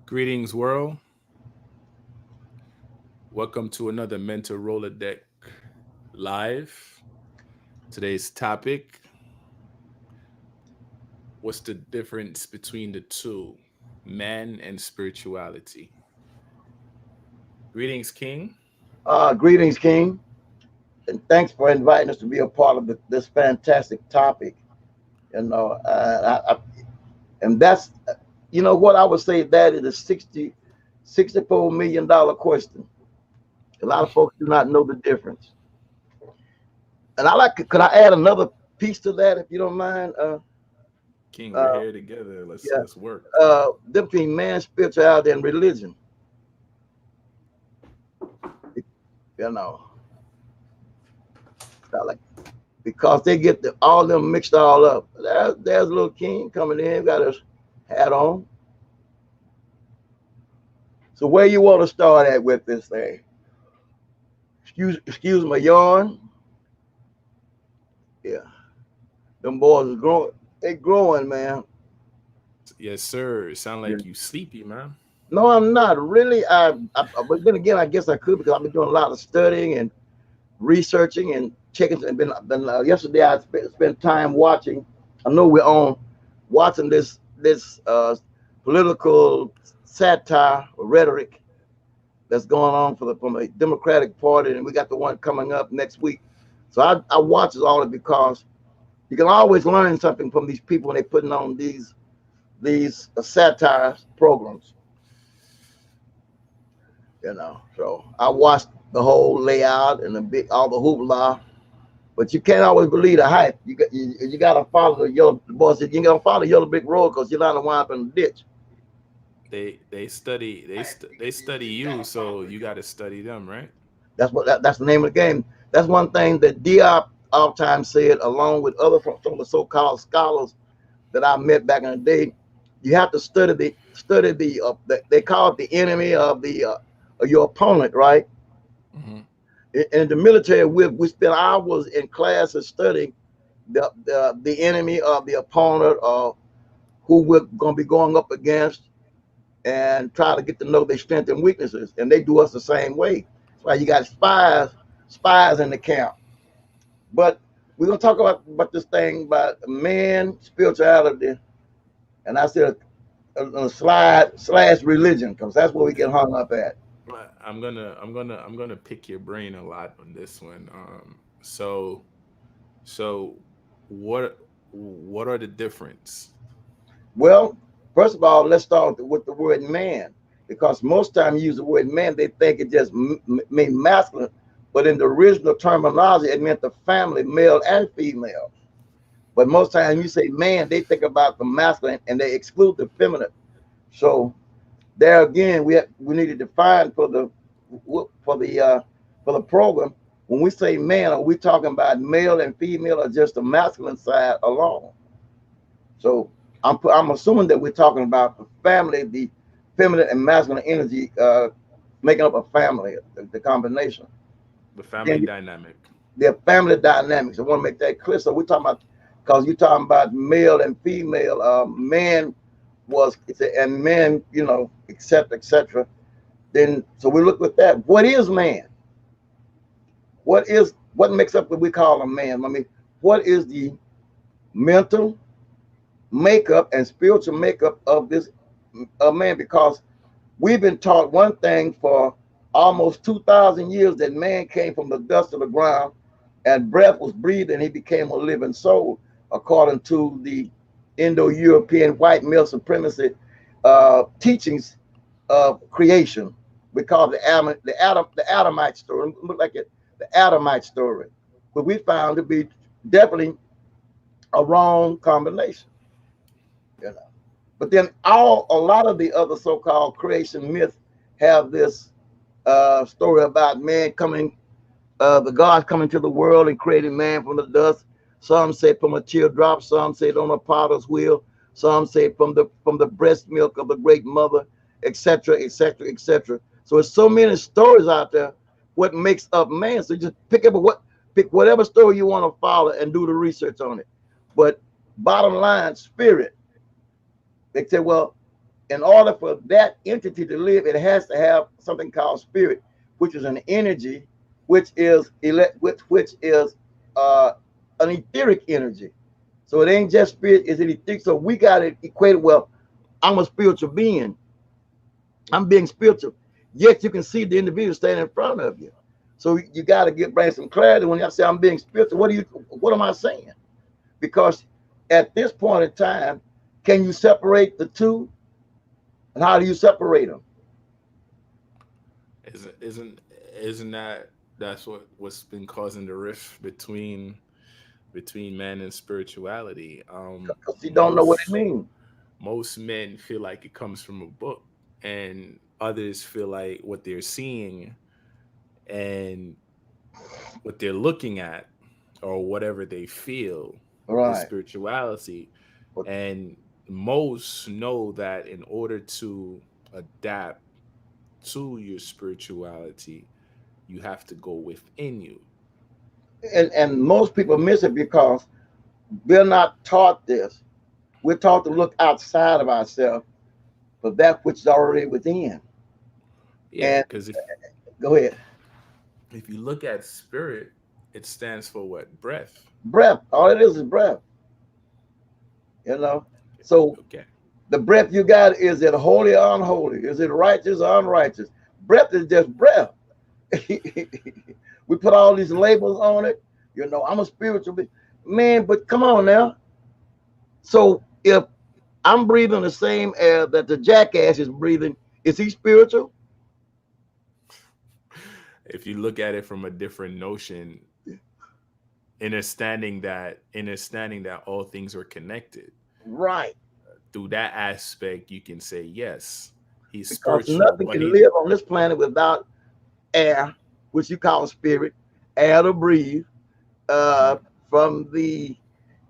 Greetings, world. Welcome to another MEN-talRollaDeK live. Today's topic: what's the difference between the two, man and spirituality? Greetings, King. Greetings, King, and thanks for inviting us to be a part of this fantastic topic. And that's, what I would say that is a $64 million question. A lot of folks do not know the difference. And could I add another piece to that, if you don't mind? King, we're Uh, here together. Let's yeah, let's work. between man, spirituality, and religion. You know, like because they get all them mixed all up. There's little King coming in, got his hat on. So where you want to start at with this thing? Excuse my yawn. Yeah, them boys are growing. They growing, man. Yes, sir. It sound Yeah. like you sleepy, man. No, I'm not really. But then again, I guess I could because I've been doing a lot of studying and researching and checking. And been yesterday I spent time watching. I know we're on watching this political satire or rhetoric that's going on from the Democratic Party, and we got the one coming up next week. So I watch it all because you can always learn something from these people when they're putting on these satire programs. So I watched the whole layout and all the hoopla, but you can't always believe the hype. You got to follow the boss said you got to follow the yellow brick road because you're not to wind up in the ditch. They study you, so you got to study them, right? That's the name of the game. That's one thing that Diop oftentimes said, along with other from some of the so-called scholars that I met back in the day. You have to study the they call it the enemy of your opponent, right? Hmm. In the military, we spend hours in classes studying the enemy of the opponent or who we're going to be going up against and try to get to know their strengths and weaknesses. And they do us the same way. That's why you got spies in the camp. But we're gonna talk about this thing about man, spirituality, and I said slash religion because that's where we get hung up at. I'm gonna pick your brain a lot on this one. So what are the difference? Well, first of all, let's start with the word man because most time you use the word man, they think it just means masculine, but in the original terminology, it meant the family, male and female. But most times you say man, they think about the masculine and they exclude the feminine. So there again, we need to define for the uh, for the program. When we say man, are we talking about male and female or just the masculine side alone? So I'm assuming that we're talking about the family, the feminine and masculine energy making up a family, the combination. The family Then dynamic. their family dynamics. I want to make that clear. So we're talking about because you're talking about male and female. Man and men, etc. Then so we look with that. What is man? What makes up what we call a man? I mean, what is the mental makeup and spiritual makeup of this man? Because we've been taught one thing for almost 2,000 years that man came from the dust of the ground and breath was breathed and he became a living soul, according to the Indo-European white male supremacy teachings of creation. We call it the Adamite story. Look like it, the Adamite story, but we found to be definitely a wrong combination. You know. But then a lot of the other so-called creation myths have this story about man coming, the God coming to the world and creating man from the dust. Some say from a teardrop, some say on a potter's wheel, some say from the breast milk of the great mother, etc., etc., etc. So there's so many stories out there. What makes up man? So just pick whatever story you want to follow and do the research on it. But bottom line, spirit. They say, well, In order for that entity to live, it has to have something called spirit, which is an energy, which is which is uh, an etheric energy. So it ain't just spirit; it's an etheric. So we got it equated. Well, I'm a spiritual being. I'm being spiritual. Yet you can see the individual standing in front of you. So you got to bring some clarity when I say I'm being spiritual. What am I saying? Because at this point in time, can you separate the two? And how do you separate them? Isn't isn't isn't that that's what's been causing the rift between man and spirituality? Because you don't know what it means. Most men feel like it comes from a book, and others feel like what they're seeing and what they're looking at, or whatever they feel, is Right. spirituality. But And most know that in order to adapt to your spirituality, you have to go within you. and most people miss it because we're not taught this. We're taught to look outside of ourselves for that which is already within. Yeah, And because go ahead. if you look at spirit, it stands for what? Breath. Breath. All it is breath. You know. So Okay. the breath you got, is it holy or unholy? Is it righteous or unrighteous? Breath is just breath. We put all these labels on it. You know, I'm a spiritual being. Man, but come on now. So if I'm breathing the same air that the jackass is breathing, is he spiritual? If you look at it from a different notion, understanding that all things are connected, Right. through that aspect you can say yes, he's Because spiritual, nothing but can he live on this planet without air, which you call spirit, air to breathe, Mhm. uh, from the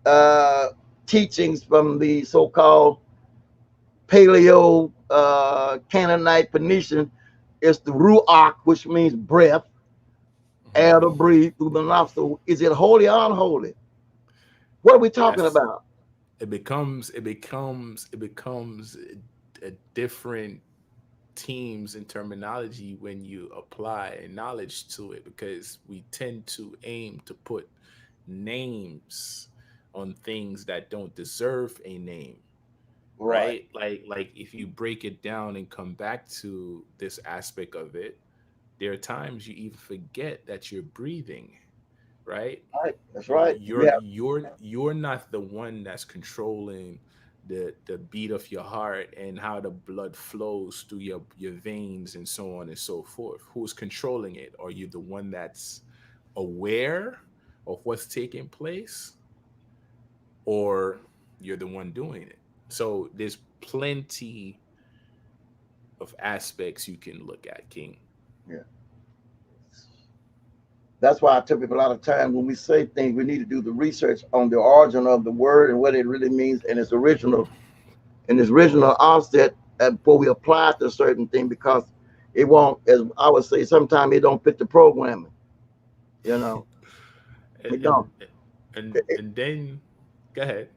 uh, teachings from the so-called Paleo Canaanite Phoenician. It's the ruach, which means breath, Mhm. air to breathe through the nostril. Is it holy or unholy? What are we talking That's about? it becomes a different teams and terminology when you apply knowledge to it, because we tend to aim to put names on things that don't deserve a name, Right, right? Like if you break it down and come back to this aspect of it, there are times you even forget that you're breathing, right? right. That's right. We you're have you're you're not the one that's controlling the beat of your heart and how the blood flows through your veins and so on and so forth. Who's controlling it? Are you the one that's aware of what's taking place, or you're the one doing it? So there's plenty of aspects you can look at, King. yeah. That's why I tell people a lot of times when we say things, we need to do the research on the origin of the word and what it really means in its original offset before we apply it to a certain thing, because it won't, as I would say, sometimes it don't fit the programming. You know, and it don't. and and then go ahead.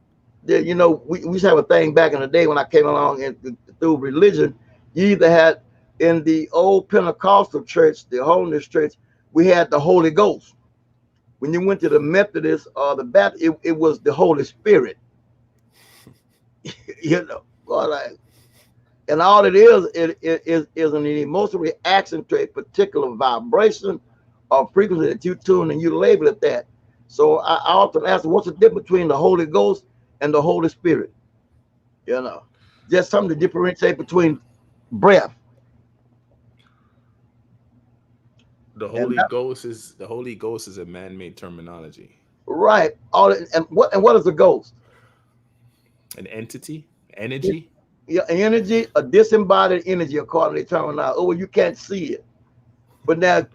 You know, we used to have a thing back in the day when I came along and through religion, you either had in the old Pentecostal church, the Holiness Church, we had the Holy Ghost. When you went to the Methodist or the Baptist, it was the Holy Spirit. You know, well, like, and all it is an emotional reaction to a particular vibration or frequency that you tune and you label it that. So I often ask, what's the difference between the Holy Ghost and the Holy Spirit? You know, just something to differentiate between breath and that, The Holy Ghost is a man-made terminology, right. All and what is a ghost? an entity, It's energy. your energy, a disembodied energy, according to the terminology. Oh, well, you can't see it, but now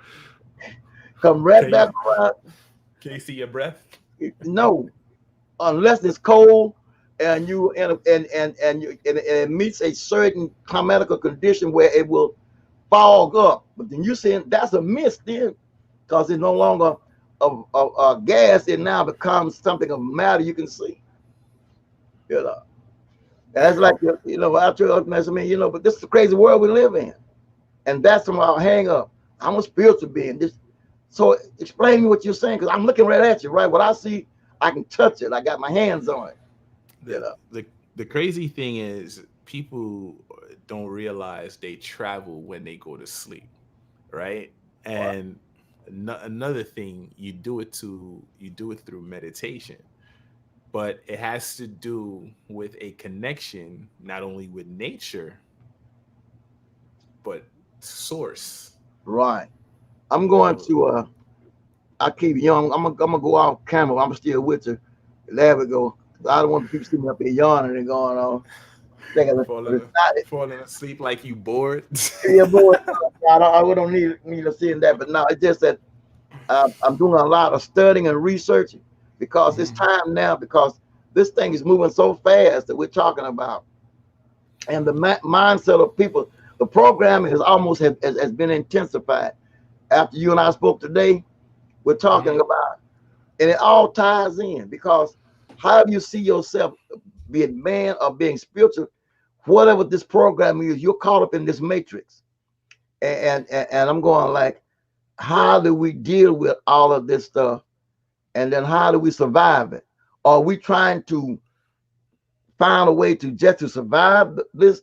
come right Can you back around. can you see your breath? No, unless it's cold and you and it meets a certain climatical condition where it will fog up. But then you saying that's a mist then, because it's no longer a gas. It now becomes something of matter you can see. You know. That's like, I tell us, I mean, but this is the crazy world we live in. And that's my hang up. I'm a spiritual being. So explain me what you're saying, because I'm looking right at you, right? What I see, I can touch it. I got my hands on it, you the know. the the crazy thing is people don't realize they travel when they go to sleep, right? Right. And another thing, you do it through meditation, but it has to do with a connection not only with nature but source. Right. I'm You going know, to I keep young. I'm gonna go off camera. I'm still with you. There we go. I don't want people see me up here yawning and going on. Thinking falling it's not falling asleep like you bored. yeah, boy. I don't need to see that, but no, it's just that I'm doing a lot of studying and researching because it's Mhm. time now, because this thing is moving so fast that we're talking about, and the mindset of people, the programming is almost has been intensified. After you and I spoke today, we're talking Mhm. about, and it all ties in, because how you see yourself, being man or being spiritual, whatever this program is, you're caught up in this matrix, and I'm going like, how do we deal with all of this stuff, and then how do we survive it? Are we trying to find a way to just to survive this,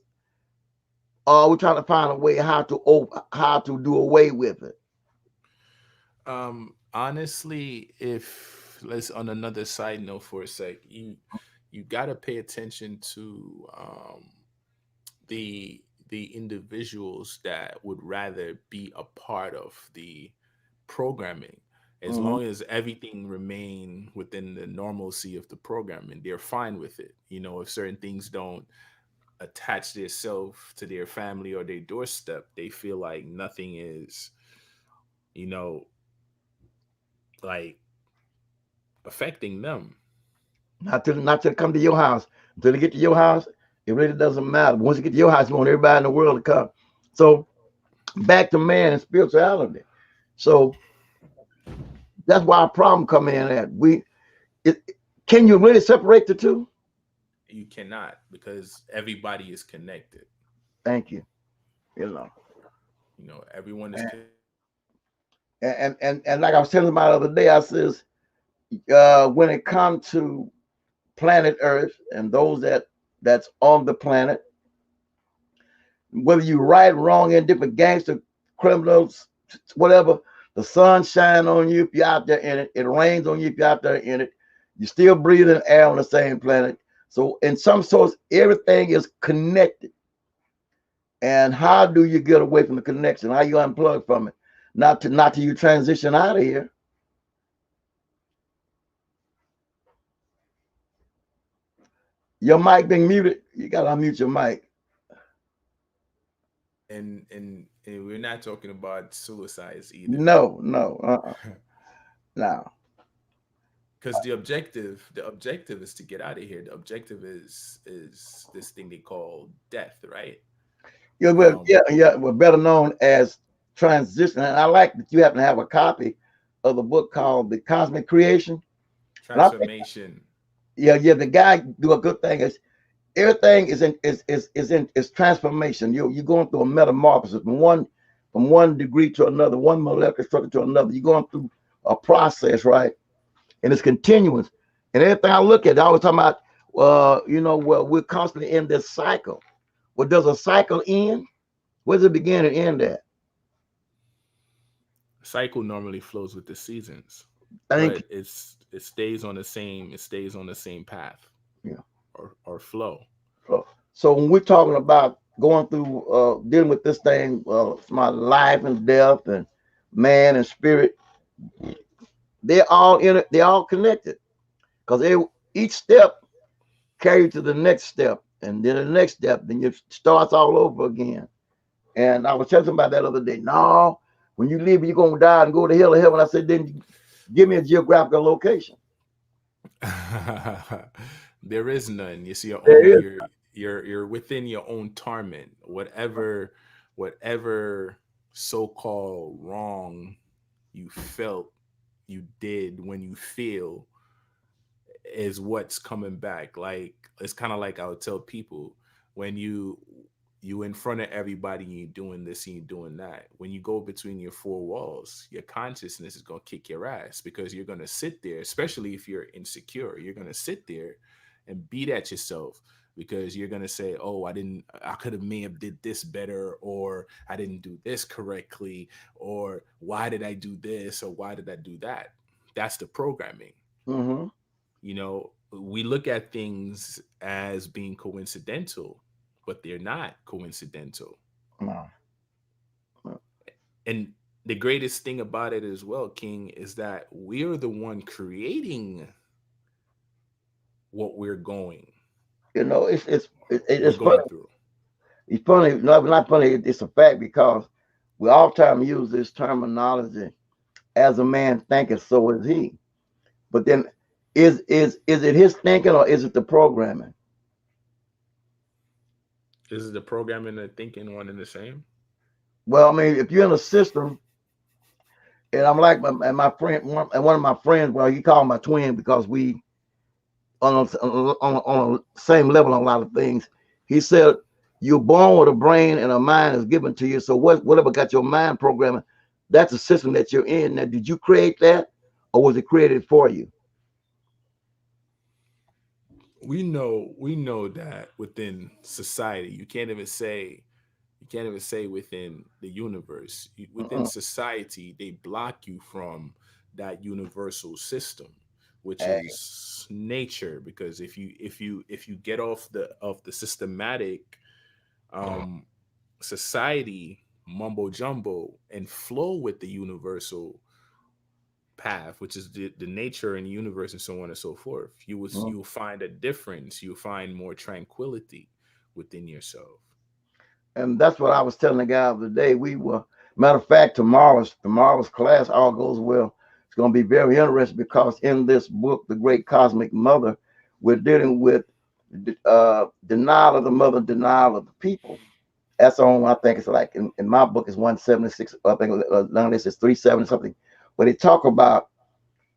or are we trying to find a way how to do away with it? Honestly, if let's on another side note for a sec, you got to pay attention to the individuals that would rather be a part of the programming. As Hmm. long as everything remain within the normalcy of the programming, they're fine with it. You know, if certain things don't attach themselves to their family or their doorstep, they feel like nothing is, you know, like affecting them. Not till come to your house. Until they get to your house, it really doesn't matter. Once you get to your house, you want everybody in the world to come. So back to man and spirituality. So that's why our problem come in at it, can you really separate the two? You cannot, because everybody is connected. Thank you. You know, You know, everyone is and connected. and like I was telling somebody the other day, I says, when it comes to planet Earth and those that's on the planet, whether you right, wrong, and different gangster, criminals, whatever, the sun shine on you if you're out there in it. It rains on you if you're out there in it. You're still breathing air on the same planet. So in some sorts, everything is connected. And how do you get away from the connection? How you unplug from it? Not to you transition out of here. Your mic being muted. You gotta unmute your mic. And we're not talking about suicides either. No, no, no. Because the objective is to get out of here. The objective is this thing they call death, right? Yeah, well, Um, yeah, yeah. Well, better known as transition. And I like that you happen to have a copy of the book called The Cosmic Creation. And I think, Transformation. yeah, yeah, the guy do a good thing. Is everything is transformation. You're going through a metamorphosis from one degree to another, one molecular structure to another. You're going through a process, right? And it's continuous. And everything I look at, I was talking about, well, we're constantly in this cycle. Well, does a cycle end? Where does it begin and end at? Cycle normally flows with the seasons, Thank but it stays on the same path you. Yeah. or flow. So when we're talking about going through, dealing with this thing, my life and death and man and spirit, they're all in it. They're all connected, because each step carry you to the next step, and then the next step, then it starts all over again. And I was telling somebody that other day, no, when you leave, you're gonna die and go to hell or heaven. I said, then give me a geographical location. There is none. You see, your There own. is. You're within your own torment. Whatever so-called wrong you felt you did when you feel is what's coming back. Like it's kind of like I would tell people, when you in front of everybody and you're doing this and you're doing that. When you go between your four walls, your consciousness is gonna kick your ass, because you're gonna sit there, especially if you're insecure, you're gonna sit there and beat at yourself, because you're gonna say, "Oh, I could have may have did this better, or I didn't do this correctly, or why did I do this, or why did I do that?" That's the programming. Mm-hmm. We look at things as being coincidental, but they're not coincidental. No. No. And the greatest thing about it as well, King, is that we're the one creating what It's we're funny. going through. It's funny. Not funny. It's a fact because we all time use this terminology. As a man thinketh, so is he. But then, is it his thinking or is it the programming? Is the programming and thinking one and the same? Well, I mean, if you're in a system, and I'm like my friend, one of my friends, well, he called my twin because we on a same level on a lot of things. He said, "You're born with a brain and a mind is given to you. So whatever got your mind programming, that's the system that you're in. Now, did you create that, or was it created for you?" We know that within society, you can't even say within the universe. Within Mm-mm. society, they block you from that universal system, which Hey, is nature. Because if you get off the systematic um society mumbo jumbo and flow with the universal path, which is the nature and the universe and so on and so forth, mm. you'll find a difference. You'll find more tranquility within yourself. And that's what I was telling the guy the other day. Matter of fact, tomorrow's class all goes well. It's going to be very interesting because in this book, The Great Cosmic Mother, we're dealing with denial of the mother, denial of the people. That's on, I think it's like in my book is 176. I think this is 37 something. But they talk about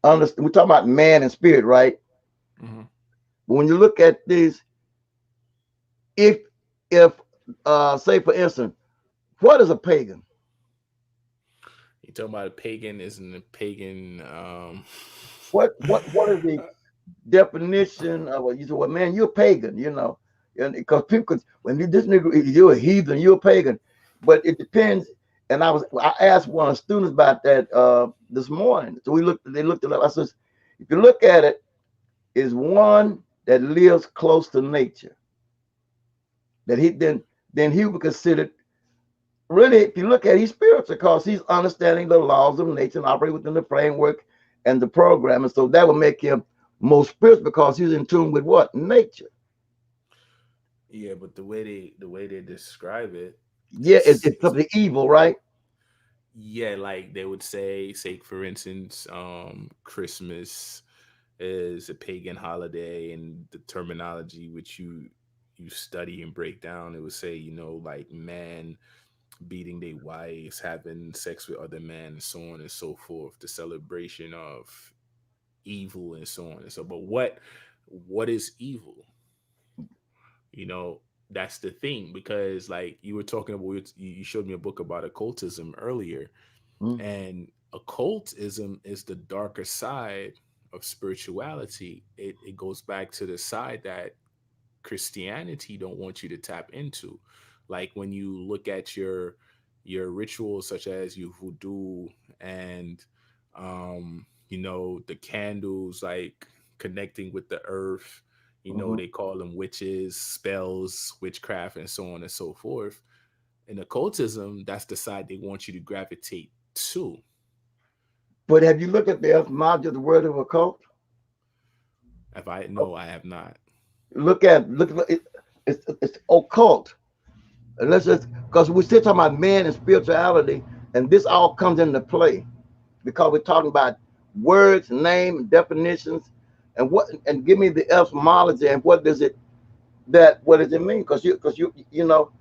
we talk about man and spirit, right? Hmm. But when you look at these, if if say for instance, what is a pagan? You talking about a pagan? Isn't a pagan? What is the definition of a you say, well, man, you're a pagan, and because people could when you this nigga you're a heathen, you're a pagan. But it depends. And I asked one of the students about that this morning. So they looked it up. I says, if you look at it, is one that lives close to nature. That then he would consider really, if you look at it, he's spiritual because he's understanding the laws of nature and operate within the framework and the program. And so that would make him more spiritual because he's in tune with what? Nature. Yeah, but the way they describe it, Yeah, it's it's something evil, right? yeah, like they would say for instance, Christmas is a pagan holiday, and the terminology which you study and break down, it would say, like, man beating their wives, having sex with other men, and so on and so forth, the celebration of evil and so on and so. But what is evil? you know that's the thing, because like you were talking about, you showed me a book about occultism earlier, Mm. and occultism is the darker side of spirituality. It goes back to the side that Christianity don't want you to tap into. Like when you look at your rituals, such as your voodoo and the candles, like connecting with the earth. Mhm. They call them witches, spells, witchcraft, and so on and so forth. In occultism, that's the side they want you to gravitate to. But have you looked at the etymology of the word of occult? If I No, I have not. Look at it, it's occult. And let's just because we're still talking about man and spirituality, and this all comes into play because we're talking about words, name, definitions, and give me the etymology and what does it mean? Because you know,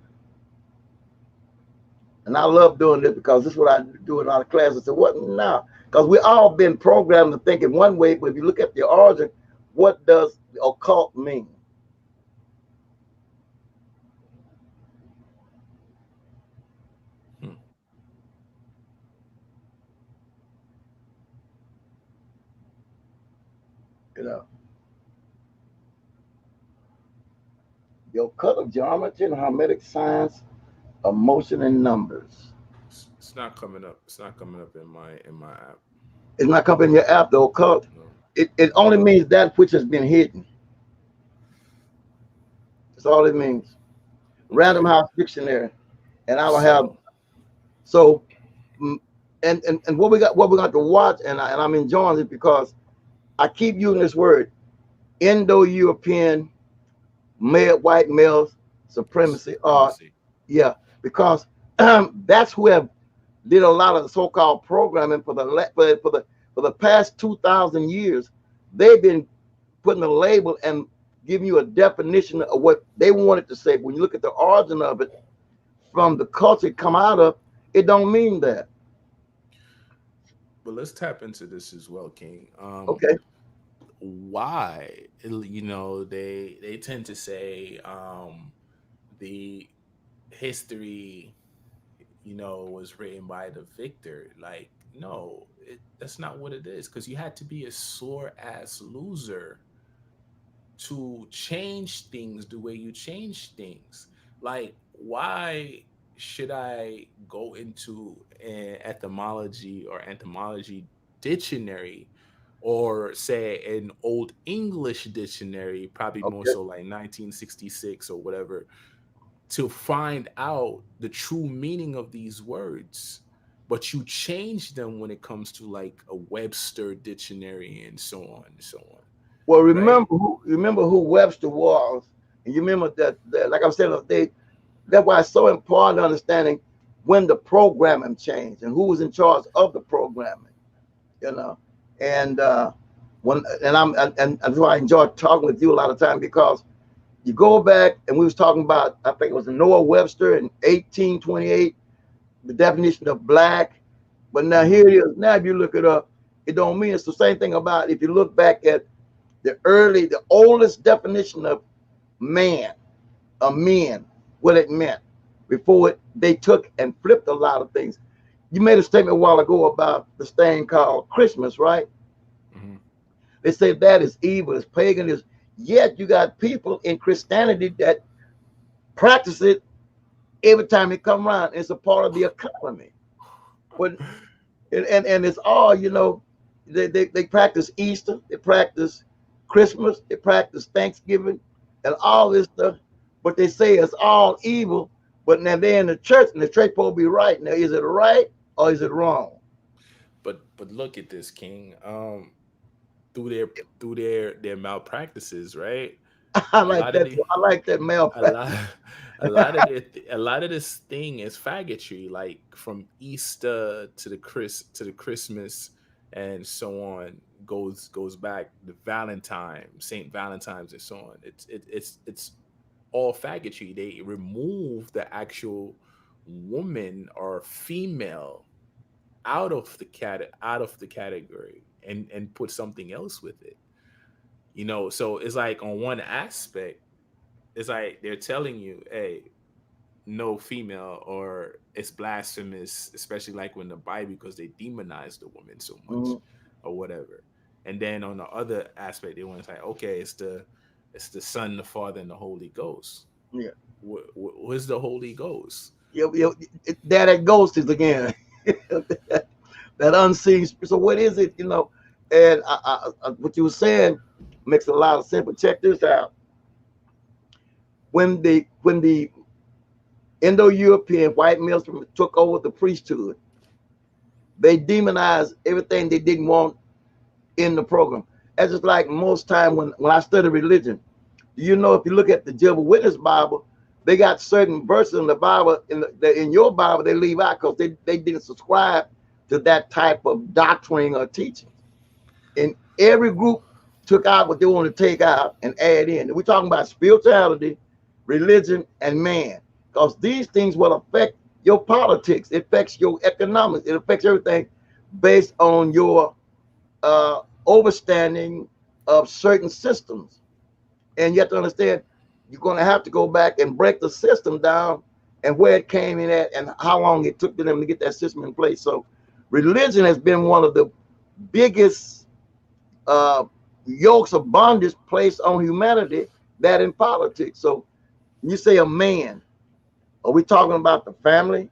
and I love doing this because this is what I do in our classes. So what now? Because we all been programmed to think in one way, but if you look at the origin, what does the occult mean? You know, your cut of geometry and hermetic science, emotion and numbers. It's not coming up. It's not coming up in my app. It's not coming in your app, the occult. No. It only means that which has been hidden. That's all it means. Random Okay. House Dictionary. And I will have So so mm, and what we got to watch, and I'm enjoying it because I keep using this word Indo-European male white males supremacy. supremacy. Yeah, because that's who have did a lot of the so-called programming for the past 2,000 years. They've been putting a label and giving you a definition of what they wanted to say. When you look at the origin of it from the culture it come out of, it don't mean that. But let's tap into this as well, King. Okay. Why? They tend to say the history, was written by the victor. Like, no, that's not what it is. Because you had to be a sore ass loser to change things the way you change things. Like, why should I go into an etymology or entomology dictionary, or say an old English dictionary, probably more Okay. so like 1966 or whatever, to find out the true meaning of these words? But you change them when it comes to like a Webster dictionary and so on and so on, Well, right? remember who Webster was, and you remember that like I said, that's why it's so important understanding when the programming changed and who was in charge of the programming. You know, and when and that's why I enjoy talking with you a lot of time because you go back and we was talking about I think it was Noah Webster in 1828, the definition of black. But now Hmm. here it is. Now if you look it up, it don't mean it's the same thing about if you look back at the oldest definition of man, a men, what it meant before they took and flipped a lot of things. You made a statement a while ago about this thing called Christmas, right? Hmm. They say that is evil, it's pagan, is yet you got people in Christianity that practice it every time it come around. It's a part of the economy. But and it's all they practice Easter, they practice Christmas, they practice Thanksgiving, and all this stuff. But they say it's all evil. But now they're in the church, and the church supposed to be right. Now, is it right or is it wrong? But look at this, King. Through their malpractices, right? I A like lot of that. the I like that male. a lot a lot of this thing is faggotry, like from Easter to the Christmas and so on, goes back to Valentine, Saint Valentine's and so on. It's all faggotry. They remove the actual woman or female out of the category, and put something else with it. So it's like, on one aspect, it's like they're telling you, hey, no female, or it's blasphemous, especially like when the Bible, because they demonize the woman so much Mhm. or whatever. And then on the other aspect, they want to say, okay, it's the Son, the Father, and the Holy Ghost. Yeah, Where's the Holy Ghost? there that ghost is again. that unseen. So what is it? And what you were saying makes a lot of sense. But check this out: when the Indo-European white males took over the priesthood, they demonized everything they didn't want in the program. That's just like most time when I study religion. If you look at the Jehovah's Witness Bible, they got certain verses in the Bible in your Bible they leave out because they didn't subscribe to that type of doctrine or teaching. And every group took out what they wanted to take out and add in. We're talking about spirituality, religion, and man, because these things will affect your politics. It affects your economics. It affects everything based on your overstanding of certain systems. And you have to understand, you're going to have to go back and break the system down and where it came in at and how long it took them to get that system in place. So religion has been one of the biggest uh, yokes of bondage placed on humanity that in politics. So you say a man, are we talking about the family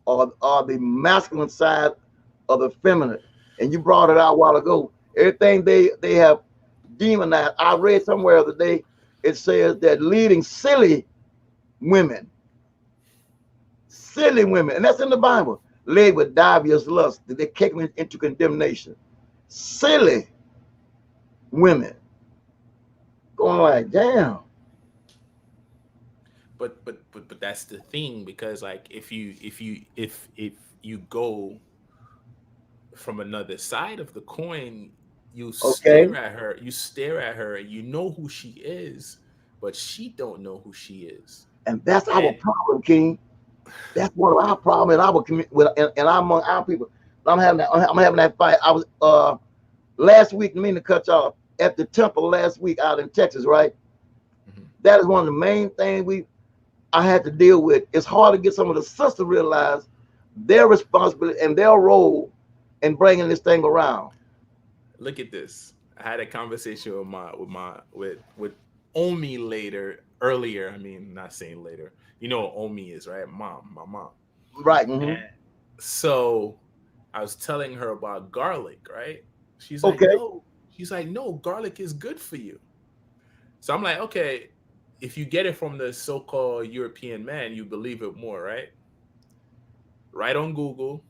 or the masculine side of the feminine? And you brought it out a while ago. Everything they have demonized. I read somewhere the other day it says that leading silly women, and that's in the Bible, led with divers lusts, that they kick them into condemnation. Silly women, going like, damn. But that's the thing, because like if you go from another side of the coin, Okay, you stare at her and you know who she is, but she don't know who she is. and that's our And problem, King. That's one of our problems in our community, and among our people. I'm having that fight. I was last week, mean to cut you off, at the temple last week out in Texas, right? Mhm. That is one of the main things I had to deal with. It's hard to get some of the sisters to realize their responsibility and their role in bringing this thing around. Look at this. I had a conversation with Omi earlier. I mean, not saying later. You know what Omi is, right? My mom. Right. And so I was telling her about garlic, right? She's like, Okay. no. She's like, no, garlic is good for you. So I'm like, okay, if you get it from the so-called European man, you believe it more, right? Right on Google,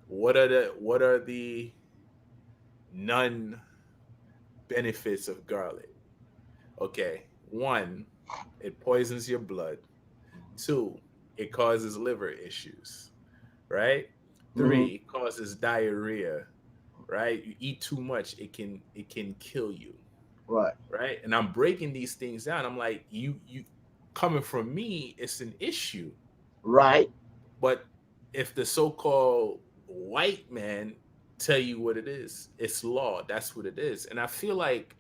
what are the non benefits of garlic? Okay, one, it poisons your blood. Two, it causes liver issues, right? Hmm. Three, it causes diarrhea, right? You eat too much, it can kill you, Right. right? And I'm breaking these things down. I'm like, you coming from me, it's an issue. Right. But if the so-called white man tell you what it is, it's law. That's what it is. And I feel like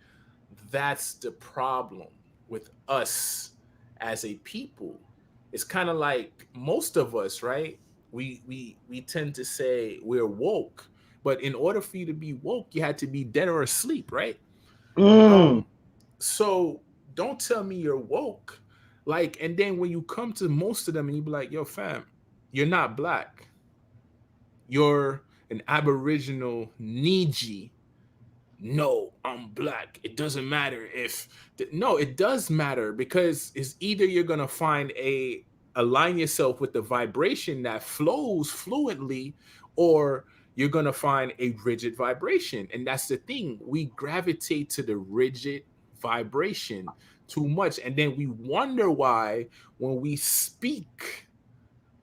that's the problem with us as a people. It's kind of like most of us, right? We tend to say we're woke, but in order for you to be woke, you had to be dead or asleep, right? Mm. Um, so don't tell me you're woke. Like, and then when you come to most of them and you be like, yo, fam, you're not black. You're an aboriginal Niji. No, I'm black. It doesn't matter if no, it does matter, because it's either you're gonna find a align yourself with the vibration that flows fluently, or you're gonna find a rigid vibration. And that's the thing. We gravitate to the rigid vibration too much. And then we wonder why when we speak,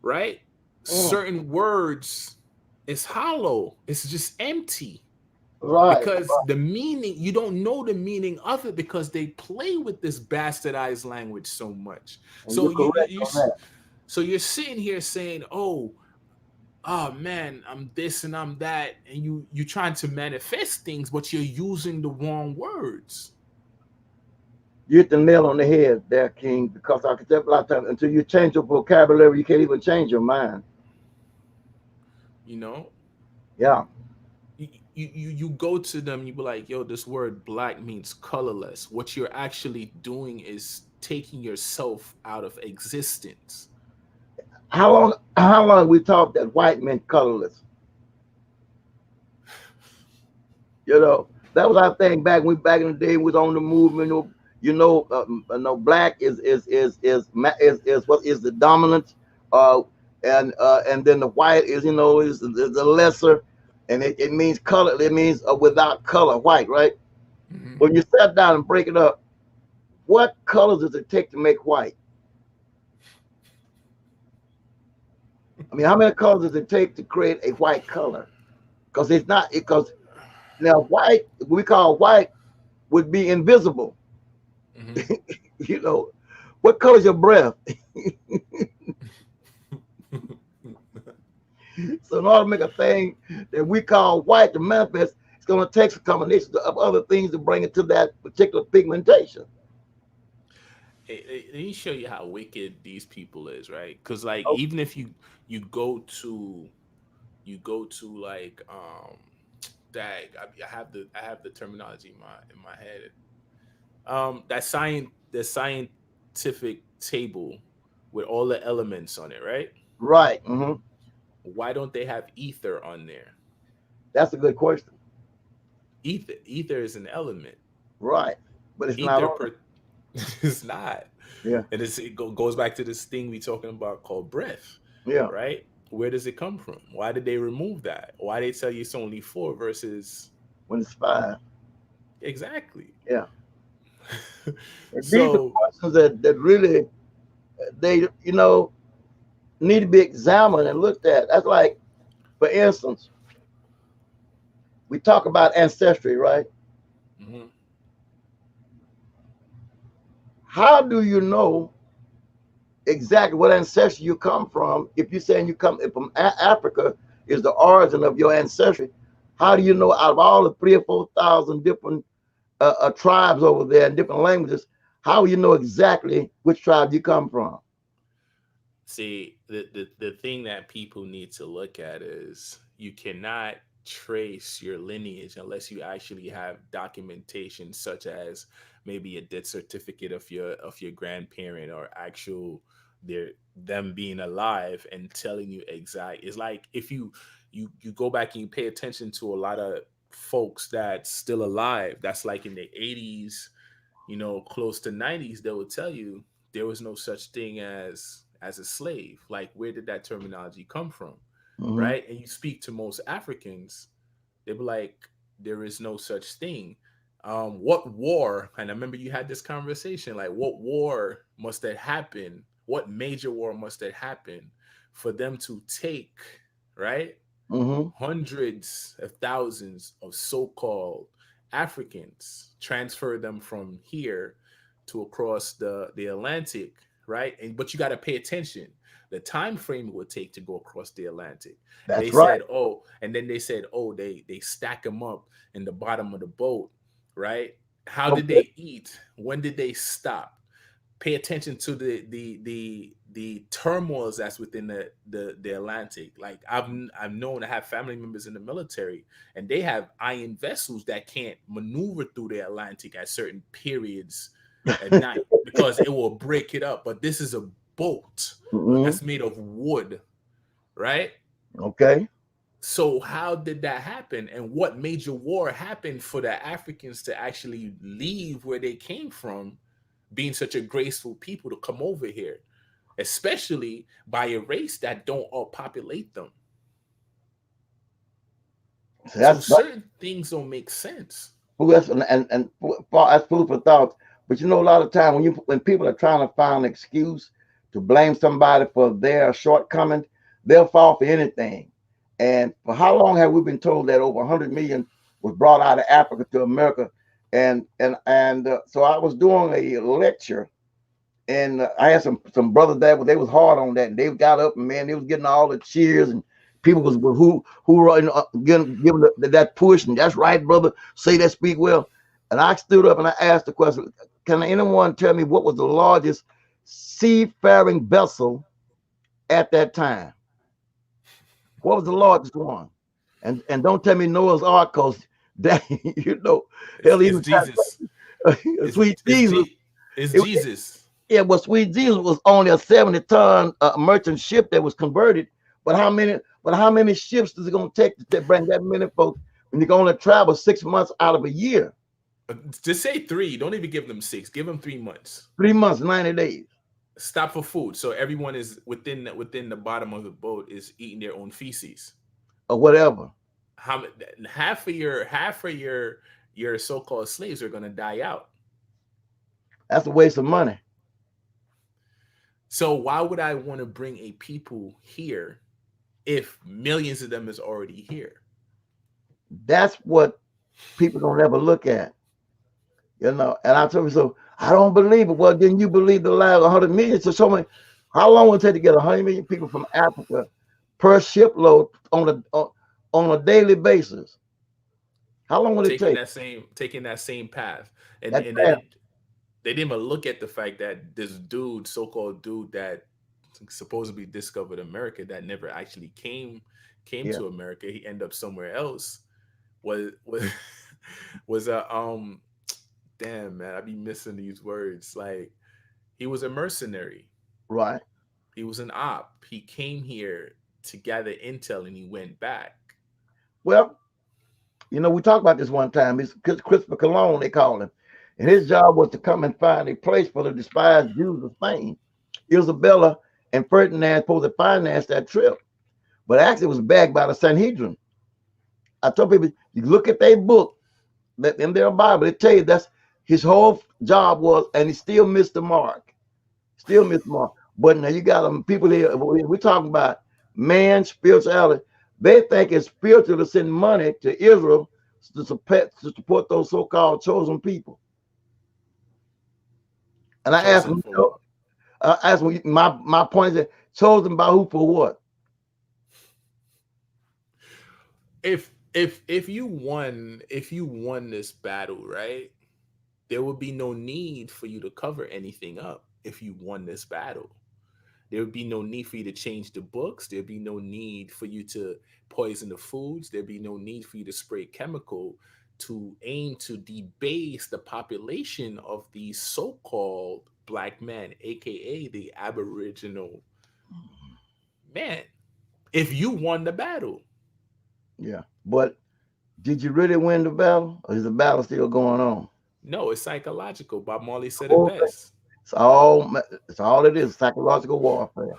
right? Mm. Certain words is hollow. It's just empty, Right. because the meaning, you don't know the meaning of it, because they play with this bastardized language so much. And you're So correct on that. so you're sitting here saying, oh man, I'm this and I'm that, and you trying to manifest things, but you're using the wrong words. You hit the nail on the head there, King, because I can tell a lot of times until you change your vocabulary, you can't even change your mind. You know, Yeah. you go to them, you be like, yo, this word black means colorless. What you're actually doing is taking yourself out of existence. How long we talked that white men colorless? You know, that was our thing back in the day was on the movement. Black is what is the dominant, uh, and then the white is the lesser, and it means color. It means without color, white, right? Mhm. When you sat down and break it up, what colors does it take to make white? I mean, how many colors does it take to create a white color? Because it's not because now white we call white would be invisible. Mhm. You know, what color is your breath? So in order to make a thing that we call white to manifest, it's going to take a combination of other things to bring it to that particular pigmentation. Let me show you how wicked these people is, right? Because like, Oh, even if you go to like Dag, I have the terminology in my head. The scientific table with all the elements on it, right? Right. Why don't they have ether on there? That's a good question. Ether is an element. Right. But it's not Ether on per it's not. it. Yeah. And goes back to this thing we talking about called breath, Yeah. right? Where does it come from? Why did they remove that? Why they tell you it's only four versus When it's five. exactly? Yeah. And these are So questions that really they need to be examined and looked at. That's like, for instance, we talk about ancestry, right? mhm. How do you know exactly what ancestry you come from? If you're saying you come from Africa, is the origin of your ancestry. How do you know out of all the 3 or 4 thousand different tribes over there and different languages? How will you know exactly which tribe you come from? See, the thing that people need to look at is you cannot trace your lineage unless you actually have documentation such as maybe a death certificate of your grandparent or actual their them being alive and telling you exact. It's like if you go back and you pay attention to a lot of folks that's still alive, that's like in the 80s, close to 90s, they will tell you there was no such thing as a slave. Like, where did that terminology come from? Hmm. Right? And you speak to most Africans, they be like, there is no such thing. What war, and I remember you had this conversation, like what war must have happened, what major war must have happened for them to take, right, Hmm. hundreds of thousands of so-called Africans, transfer them from here to across the Atlantic, right? And but you got to pay attention the time frame it would take to go across the Atlantic. And they That's right. said, oh, and then they said, oh, they stack them up in the bottom of the boat, right? How did Okay. they eat? When did they stop? Pay attention to the turmoils that's within the Atlantic. Like I've known I have family members in the military, and they have iron vessels that can't maneuver through the Atlantic at certain periods at night because it will break it up. But this is a boat Hmm. that's made of wood, right? Okay. So how did that happen, and what major war happened for the Africans to actually leave where they came from, being such a graceful people to come over here, especially by a race that don't all populate them. So So that's certain things don't make sense. that's food for thought. But a lot of time when people are trying to find an excuse to blame somebody for their shortcomings, they'll fall for anything. And for how long have we been told that over 100 million was brought out of Africa to America? And so I was doing a lecture, and I had some brothers that they was hard on that, and they got up and man, they was getting all the cheers, and people was who were giving that push, and that's right, brother, say that, speak well. And I stood up and I asked the question: can anyone tell me what was the largest seafaring vessel at that time? What was the largest one? And don't tell me Noah's Ark, cause that It's, hell, it's even Jesus. It's sweet it's Jesus. G it's It, Jesus. Yeah, well, Sweet Jesus was only a 70-ton merchant ship that was converted. But how many ships is it gonna take to bring that many folks when you're gonna travel 6 months out of a year? Just say three. Don't even give them six. Give them 3 months. 3 months, 90 days, Stop for food. So everyone is within the bottom of the boat is eating their own feces. or whatever. How half of your so-called slaves are gonna die out. That's a waste of money. So why would I want to bring a people here if millions of them is already here? That's what people don't ever look at. And I told you, so I don't believe it. Well, then you believe the lie of 100 million. So show me how long will it take to get 100 million people from Africa per shipload on a daily basis? How long will it take? Taking that same path, and That and fast. they didn't even look at the fact that this dude, so-called dude that supposedly discovered America, that never actually came Yeah. to America. He ended up somewhere else. was was a damn man, I be missing these words. Like he was a mercenary. Right. He was an op. He came here to gather intel and he went back. Well, we talked about this one time. It's Christopher Cologne, they call him. And his job was to come and find a place for the despised Jews of Spain. Isabella and Ferdinand supposed to finance that trip. But actually, it was backed by the Sanhedrin. I told people, you look at their book, that in their Bible, they tell you that's his whole job was, and he still missed the mark. Still missed the mark. But now you got people here, we're talking about man, spirituality. They think it's spiritual to send money to Israel to support those so-called chosen people. And I asked Chosen them, for what? my point is, chosen by who for what? If you won this battle, right? There would be no need for you to cover anything up if you won this battle. There would be no need for you to change the books. There'd be no need for you to poison the foods. There'd be no need for you to spray chemical to aim to debase the population of these so-called black men, aka the Aboriginal man. If you won the battle, Yeah. But did you really win the battle? Or is the battle still going on? no, it's psychological. Bob Marley said it Whole thing. best. It's all it is, psychological warfare.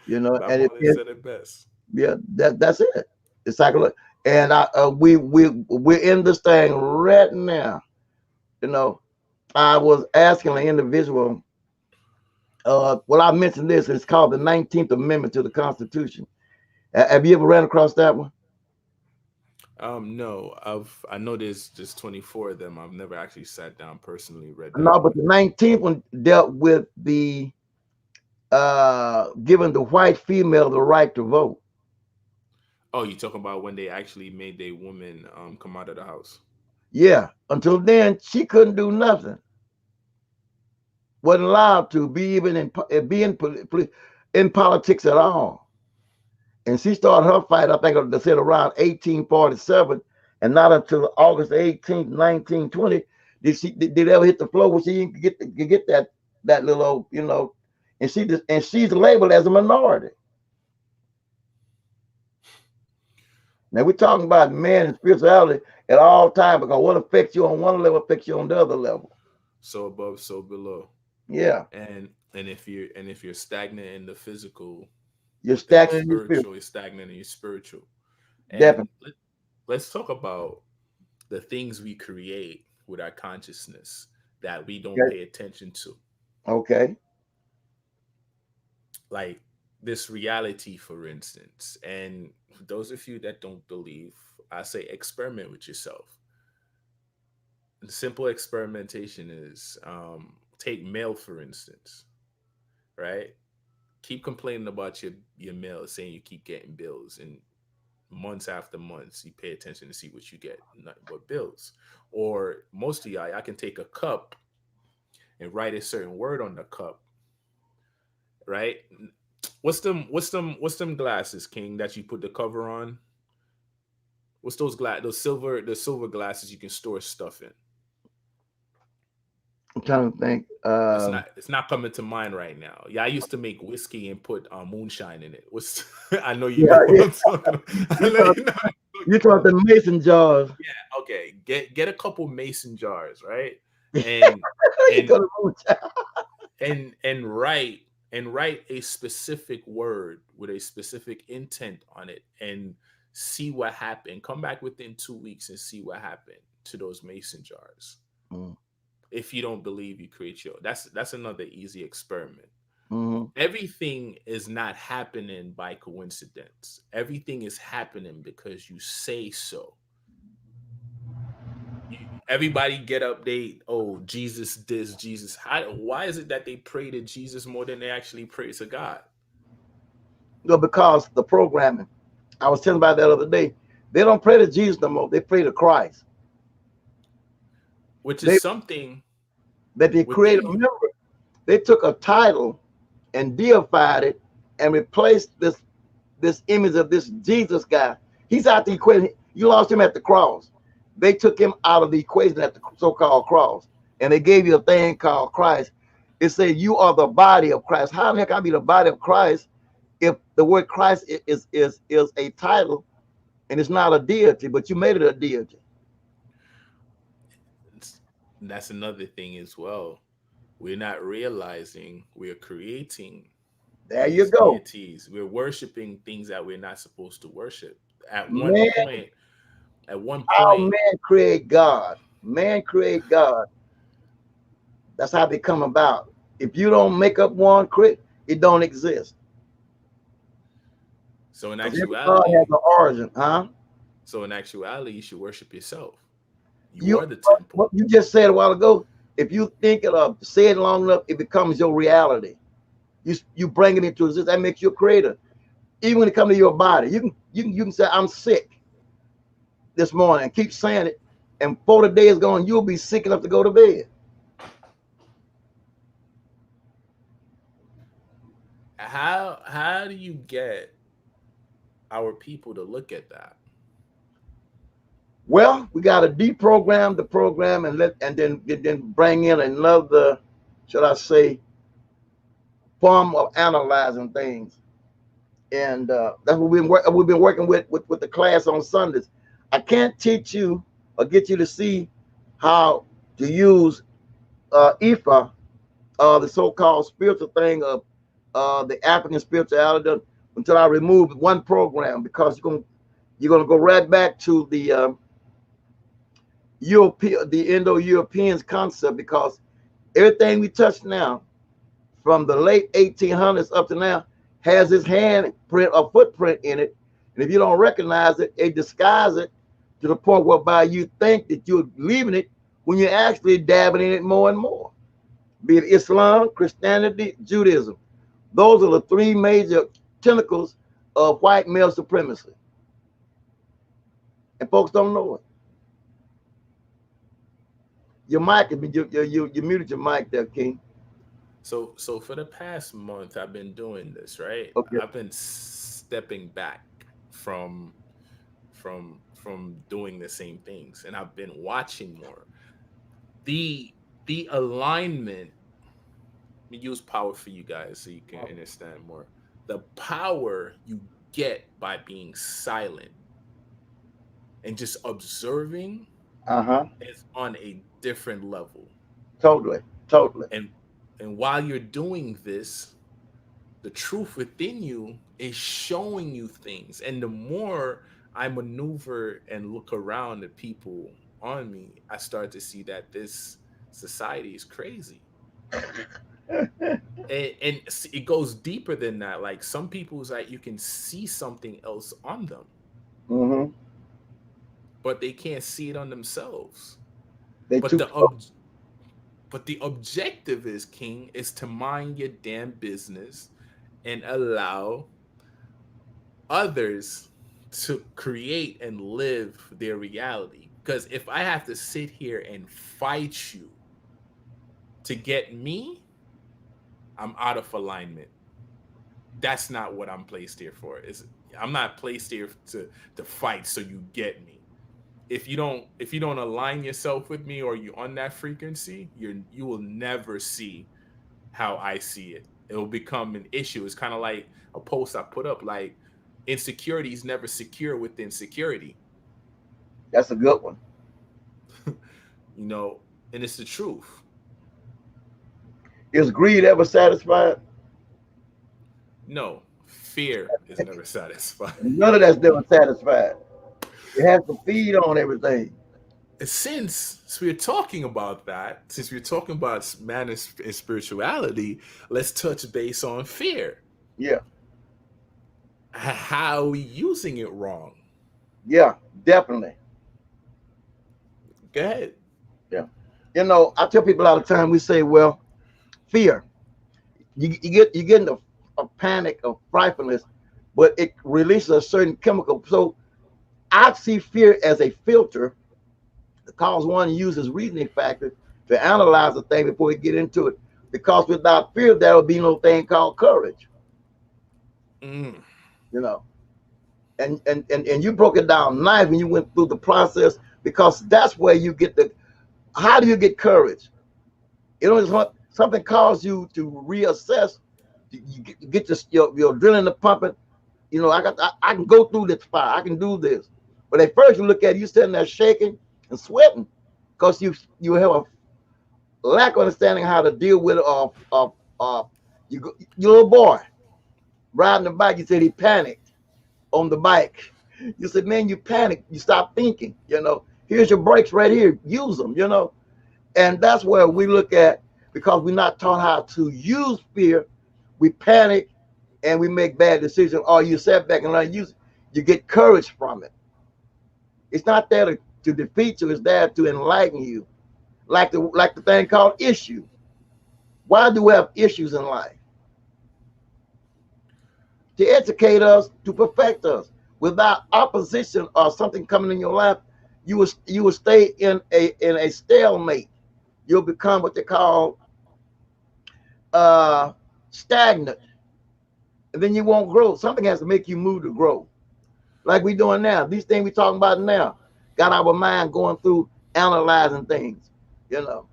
Bob And Marley said it best. yeah, that's it. It's psychological. And we're in this thing right now. You know, I was asking an individual. Well, I mentioned this. It's called the 19th Amendment to the Constitution. Have you ever ran across that one? No, I know there's just 24 of them. I've never actually sat down personally read that No, but one. the 19th one dealt with the giving the white female the right to vote. Oh, you talking about when they actually made a woman come out of the house? Yeah, until then she couldn't do nothing. Wasn't allowed to be even in politics at all. And she started her fight, I think they said around 1847, and not until August 18th, 1920, did ever hit the floor where she could get that little and she's labeled as a minority. Now we're talking about man and spirituality at all time, because what affects you on one level affects you on the other level. So above, so below. Yeah, And if you're stagnant in the physical, you're within the stagnant in your spirit. spiritual, you're stagnant in your spiritual. And Definitely. let's talk about the things we create with our consciousness that we don't Okay. pay attention to. Okay. Like this reality, for instance. And for those of you that don't believe, I say experiment with yourself. The simple experimentation is take mail, for instance, right? Keep complaining about your mail, saying you keep getting bills, and months after months, you pay attention to see what you get, nothing but bills. Or most of y'all can take a cup and write a certain word on the cup, right? What's them glasses, King, that you put the cover on? What's those silver glasses you can store stuff in? I'm trying to think. It's not coming to mind right now. Yeah, I used to make whiskey and put moonshine in it. What's I know you Yeah, know what yeah. I'm talking about. I You know talk, you know what I'm you talking talk about. the mason jars. Yeah, okay. Get a couple mason jars, right? And You and go to moon. and write a specific word with a specific intent on it and see what happened. Come back within 2 weeks and see what happened to those mason jars. Mm, If you don't believe, you create your that's another easy experiment. mm-hmm. Everything is not happening by coincidence. Everything is happening because you say so. Everybody get up, they, oh, Jesus this, Jesus. Why is it that they pray to Jesus more than they actually pray to God? No, because the programming. I was telling about that the other day. They don't pray to Jesus no more. They pray to Christ. Which is They something that they created. within you. Remember, they took a title and deified it and replaced this image of this Jesus guy. He's out there equating. You lost him at the cross. they took him out of the equation at the so-called cross, and they gave you a thing called Christ. It said you are the body of Christ. How the heck can I be the body of Christ if the word Christ is a title and it's not a deity, but you made it a deity? That's another thing as well. We're not realizing we're creating There you these go. deities. We're worshiping things that we're not supposed to worship. At one Man, point, at one how point, man create God. Man create God. That's how they come about. If you don't make up one, it don't exist. so in Because every God has actuality, an origin, huh? you should worship yourself. You You are the temple. what you just said a while ago. If you think it up, say it long enough, it becomes your reality. You bring it into existence. That makes you a creator. Even when it comes to your body, you can say I'm sick this morning and keep saying it, and before the day is gone, you'll be sick enough to go to bed. How do you get our people to look at that? Well, we got to deprogram the program and then bring in another, should I say, form of analyzing things. And that's what we've been working with the class on Sundays. I can't teach you or get you to see how to use Ifa, the so-called spiritual thing of the African spirituality, until I remove one program, because you're gonna go right back to the European, the Indo-Europeans concept, because everything we touch now, from the late 1800s up to now, has its handprint or footprint in it. And if you don't recognize it, it disguises it to the point whereby you think that you're leaving it when you're actually dabbing in it more and more. Be it Islam, Christianity, Judaism. Those are the three major tentacles of white male supremacy. And folks don't know it. Your mic, you muted your mic there, King. So for the past month, I've been doing this, right? Okay. I've been stepping back from doing the same things, and I've been watching more. The alignment. Let me use power for you guys so you can understand more. The power you get by being silent and just observing Uh-huh. is on a different level. Totally. Totally. And while you're doing this, the truth within you is showing you things. And the more I maneuver and look around at people on me, I start to see that this society is crazy. And it goes deeper than that. Like some people's like you can see something else on them, Mm-hmm. but they can't see it on themselves. They But too. the objective is, King, is to mind your damn business and allow others to create and live their reality. Because if I have to sit here and fight you to get me, I'm out of alignment. That's not what I'm placed here for. I'm not placed here to fight so you get me. If you don't align yourself with me, or you on that frequency, you will never see how I see it. It will become an issue. It's kind of like a post I put up, like insecurity is never secure with insecurity. That's a good one. you know, and it's the truth. Is greed ever satisfied? No, fear is never satisfied. None of that's never satisfied. It has to feed on everything. Since we're talking about that, since we're talking about man and spirituality, let's touch base on fear. Yeah. How are we using it wrong? Yeah. Definitely. Go ahead. Yeah. I tell people all the time. We say, well, fear. You get into a panic of frightfulness, but it releases a certain chemical. So I see fear as a filter that cause one to use his reasoning factor to analyze the thing before he get into it. Because without fear, there will be no thing called courage. Mm. You know, and you broke it down nice when you went through the process because that's where you get the. How do you get courage? You know, something causes you to reassess. You get your adrenaline pumping. You know, I can go through this fire. I can do this. But at first you look at it, you sitting there shaking and sweating because you have a lack of understanding how to deal with your little boy riding the bike. You said he panicked on the bike. You said, man, you panicked. You stop thinking. You know, here's your brakes right here. Use them. You know, and that's where we look at, because we're not taught how to use fear. We panic and we make bad decisions. Or you sit back and learn to use it. You get courage from it. It's not there to defeat you. It's there to enlighten you. Like the thing called issue. Why do we have issues in life? To educate us, to perfect us. Without opposition or something coming in your life, you will stay in a stalemate. You'll become what they call uh, stagnant, and then you won't grow. Something has to make you move to grow, like we doing now. These things we talking about now got our mind going through analyzing things. You know,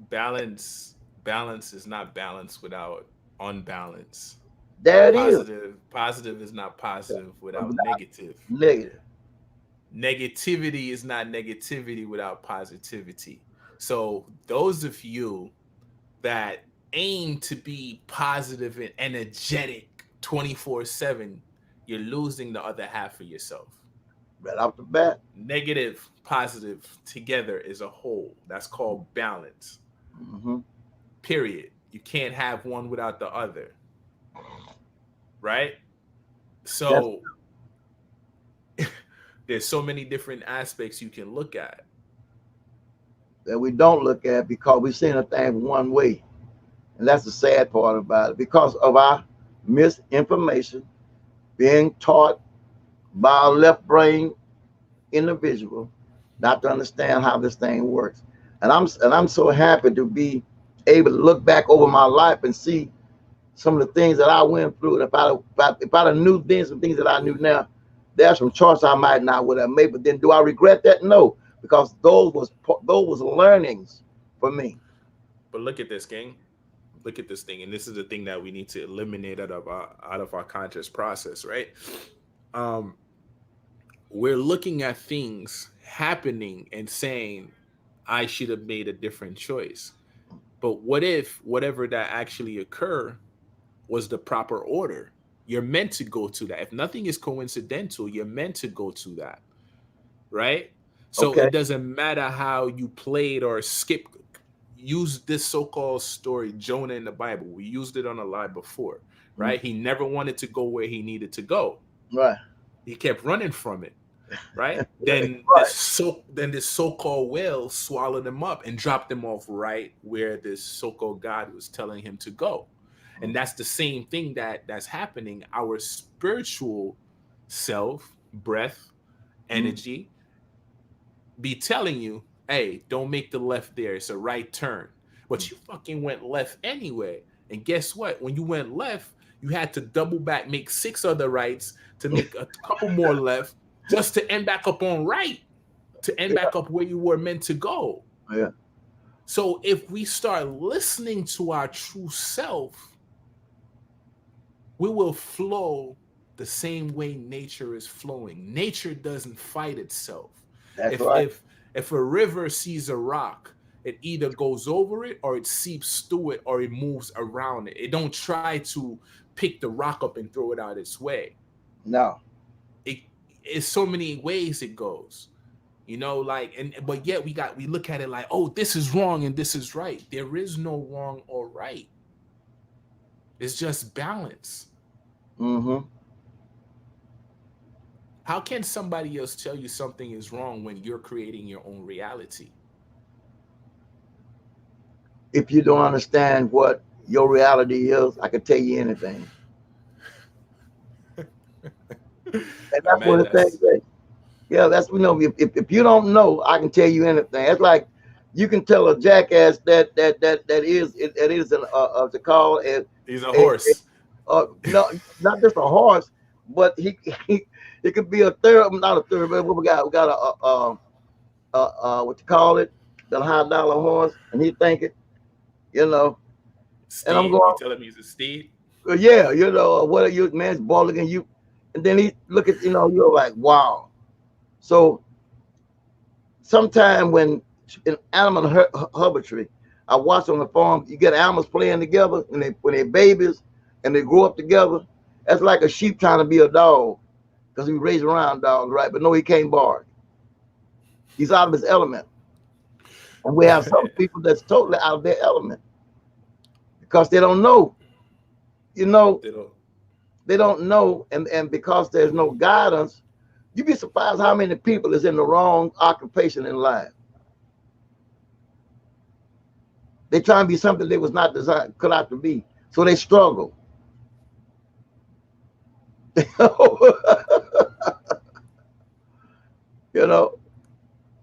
Balance is not balance without unbalance. there it is. Positive is not positive without Without negative. negative. Negativity is not negativity without positivity. So those of you that aim to be positive and energetic 24/7, you're losing the other half of yourself. Right off the bat. Negative, positive together is a whole. That's called balance. Hmm. Period. You can't have one without the other, right? That's So there's so many different aspects you can look at. that we don't look at because we're seeing a thing one way, and that's the sad part about it. Because of our misinformation being taught by our left brain individual, not to understand how this thing works. And I'm so happy to be able to look back over my life and see some of the things that I went through. And if I knew then some things that I knew now, there's some choices I might not would have made. But then, do I regret that? No, because those was learnings for me. But look at this, gang. Look at this thing, and this is the thing that we need to eliminate out of our conscious process, right? Um, we're looking at things happening and saying, I should have made a different choice. But what if whatever that actually occurred was the proper order? You're meant to go to that. If nothing is coincidental, you're meant to go to that, right? So Okay. it doesn't matter how you played or skipped. Use this so-called story, Jonah in the Bible. We used it on a live before, Mm. right? He never wanted to go where he needed to go. Right. He kept running from it, right? Right. Then this so-called whale swallowed him up and dropped him off right where this so-called God was telling him to go. And Mm. that's the same thing that's happening. Our spiritual self, breath, Mm. energy, be telling you, hey, don't make the left there. It's a right turn. But you fucking went left anyway. And guess what? When you went left, you had to double back, make 6 other rights to Mm. make a couple more left just to end back up on right, to end Yeah. back up where you were meant to go. Yeah. So if we start listening to our true self, we will flow the same way nature is flowing. Nature doesn't fight itself. That's If right. if if a river sees a rock, it either goes over it or it seeps through it or it moves around it. It don't try to pick the rock up and throw it out its way. No. It it's so many ways it goes. Like, and but yet we look at it like, oh, this is wrong and this is right. There is no wrong or right. It's just balance. Hmm. How can somebody else tell you something is wrong when you're creating your own reality? If you don't understand what your reality is, I can tell you anything. And that's Man, one of the things that's that, yeah, that's, if you don't know, I can tell you anything. It's like you can tell a jackass that is to call he's a a, horse. no, not just a horse, but he it could be a third, not a third, but we got a what you call it, the high dollar horse, and he thinking, you know, and I'm Steed. You going, telling me it's a steed? yeah, what are you, man's balling and you, and then he look at, you're like, wow. So sometime when in animal husbandry, I watch on the farm, you get animals playing together and when they're babies and they grow up together. That's like a sheep trying to be a dog because he raised around dogs, right? But no, he can't bark. He's out of his element. And we have some people that's totally out of their element because they don't know, you know, They don't. they don't know. And because there's no guidance, you'd be surprised how many people is in the wrong occupation in life. They try and be something they was not designed, could have to be. So they struggle. you know,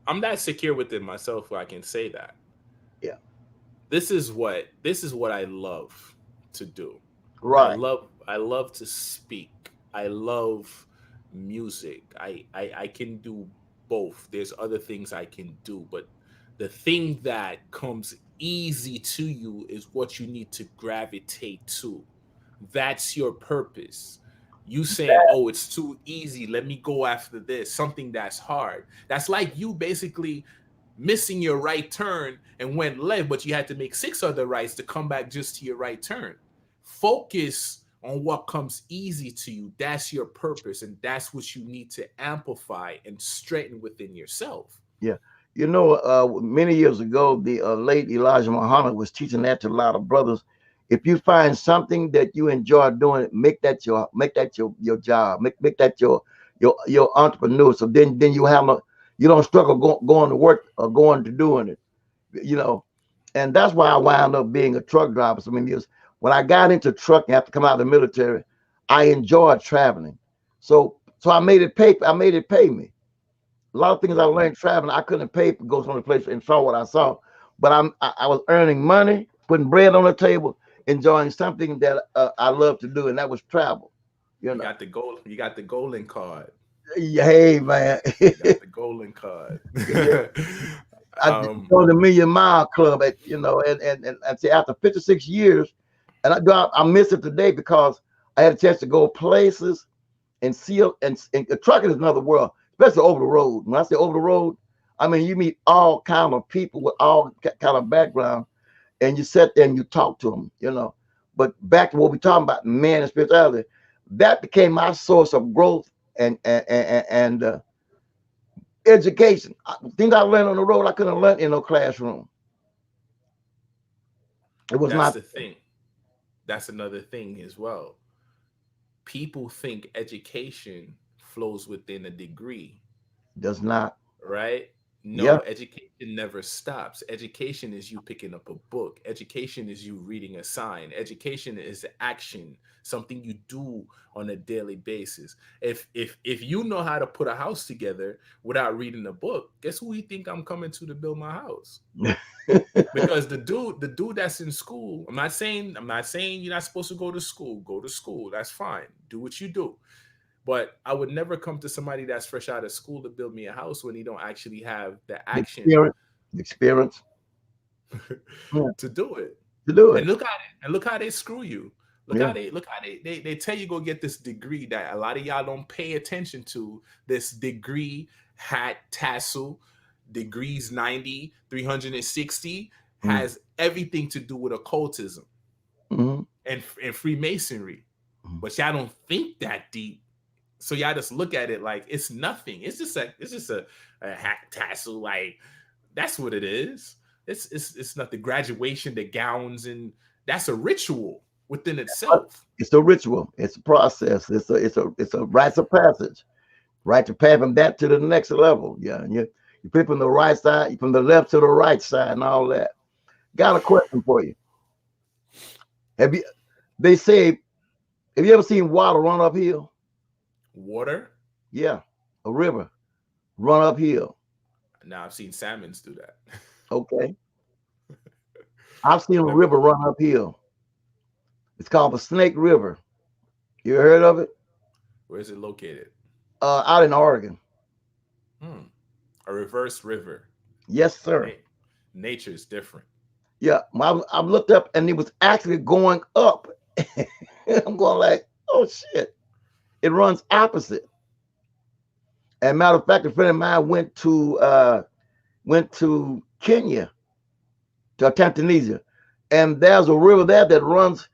I'm not secure within myself where I can say that. yeah, This is what I love to do. right, I love to speak. I love music. I can do both. There's other things I can do, but the thing that comes easy to you is what you need to gravitate to. That's your purpose. You saying, "Oh, it's too easy. Let me go after this." Something that's hard. That's like you basically missing your right turn and went left, but you had to make six other rights to come back just to your right turn. Focus on what comes easy to you. That's your purpose, and that's what you need to amplify and straighten within yourself. yeah. Many years ago, the late Elijah Muhammad was teaching that to a lot of brothers. If you find something that you enjoy doing, make that your job. Make that your entrepreneur. So then you don't struggle going to work or going to doing it. You know, and that's why I wound up being a truck driver so many years. When I got into trucking after coming out of the military, I enjoyed traveling. So I made it pay. I made it pay me. A lot of things I Mm. learned traveling, I couldn't pay to go to the place and saw what I saw. But I was earning money, putting bread on the table, enjoying something that I love to do, and that was travel. You You know, got the goal. You got the golden card. hey man, You got the golden card. I um, joined the Million Mile Club and say after 56 years, and I miss it today because I had a chance to go places and see and trucking is another world, especially over the road. When I say over the road, I mean you meet all kind of people with all kind of background, and you sit there and you talk to them. But back to what we're talking about, man and spirituality, that became my source of growth and education. Things I learned on the road I couldn't learn in no classroom. It was that's not the thing. That's another thing as well. People think education flows within a degree, does not. right? Yeah, No, education never stops. Education is you picking up a book. Education is you reading a sign. Education is action, something you do on a daily basis. If you know how to put a house together without reading a book, guess who you think I'm coming to build my house? Because the dude that's in school, I'm not saying you're not supposed to go to school. Go to school. That's fine. Do what you do. But I would never come to somebody that's fresh out of school to build me a house when he don't actually have the the action experience, the experience. Yeah, to do it. to do And it. look how they screw you. Yeah. Look how they tell you go get this degree that a lot of y'all don't pay attention to. This degree, hat, tassel, degrees 90, 360 Mm-hmm. has everything to do with occultism Mm-hmm. and Freemasonry. But y'all don't think that deep. So y'all just look at it like it's nothing. It's just a hat tassel. Like that's what it is. It's not the graduation, the gowns, and that's a ritual within But itself. it's a ritual. It's a process. It's a rites of passage. Right to pass from that to the next level. Yeah, and you pick from the right side, from the left to the right side, and all that. Got a question for you. Have you? They say, have you ever seen water run uphill? Water. Yeah, a river run uphill. Now I've seen salmons do that. Okay, I've seen a Never. river run uphill. It's called the Snake River. You ever heard of it? Where is it located? Out in Oregon. Hmm. A reverse river. Yes, sir. Na- Nature is different. Yeah, I looked up and it was actually going up. I'm going like, oh shit! It runs opposite. And matter of fact, a friend of mine went to Kenya, to Tanzania, and there's a river there that runs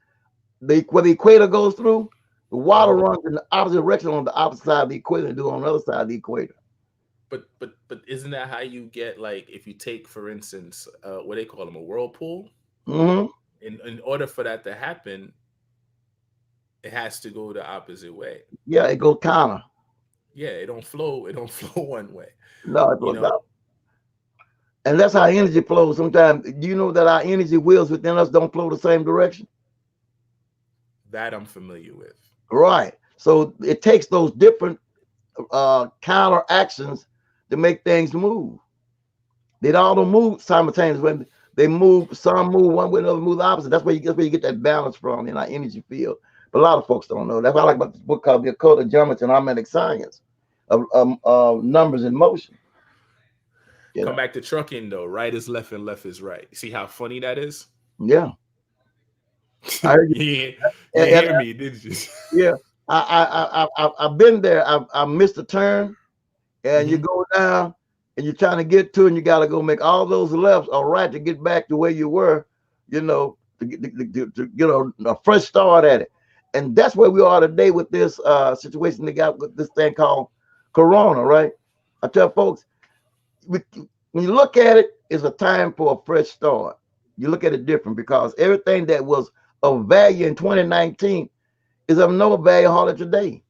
where the equator goes through. The water Hmm. runs in the opposite direction on the opposite side of the equator and do on the other side of the equator. But isn't that how you get, like, if you take, for instance, what they call them, a whirlpool? Hmm. In order for that to happen, it has to go the opposite way. Yeah, it goes counter. Yeah, it don't flow. It don't flow one way. No, it You goes know out. And that's how energy flows. Sometimes, do you know that our energy wheels within us don't flow the same direction? that I'm familiar with. Right. So it takes those different counter actions to make things move. They all don't move simultaneously. When they move, some move one way, another move the opposite. That's where you get that balance from in our energy field. But a lot of folks don't know. That's why I like about this book called The Occult of Geometry and Harmonic Science of numbers in motion. You Come know. back to trucking though. Right is left and left is right. See how funny that is? Yeah. I heard you. you And, you and, hear me, did you? yeah. I've been there. I missed a turn, and you Hmm. go down, and you're trying to get to, and you got to go make all those lefts or right to get back to where you were. To get a fresh start at it. And that's where we are today with this situation they got with this thing called Corona, right? I tell folks, when you look at it, it's a time for a fresh start. You look at it different because everything that was of value in 2019 is of no value hardly today.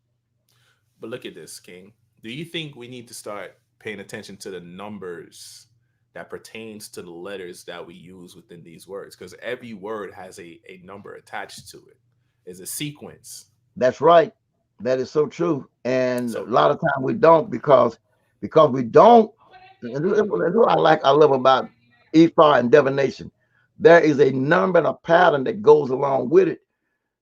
But look at this, King. Do you think we need to start paying attention to the numbers that pertains to the letters that we use within these words? Because every word has a number attached to it. It's a sequence. That's right. That is so true. And a So lot of time we don't because we don't. And this is what I love about Ephah and divination. There is a number and a pattern that goes along with it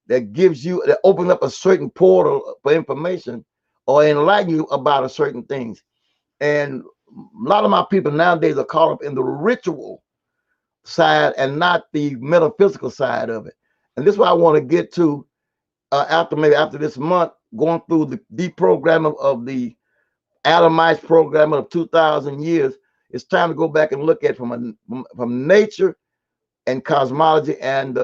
that gives you that opens up a certain portal for information or enlighten you about a certain things. And a lot of my people nowadays are caught up in the ritual side and not the metaphysical side of it. And this is what I want to get to after this month, going through the deprogramming of the atomized programming of 2,000 years. It's time to go back and look at from nature and cosmology and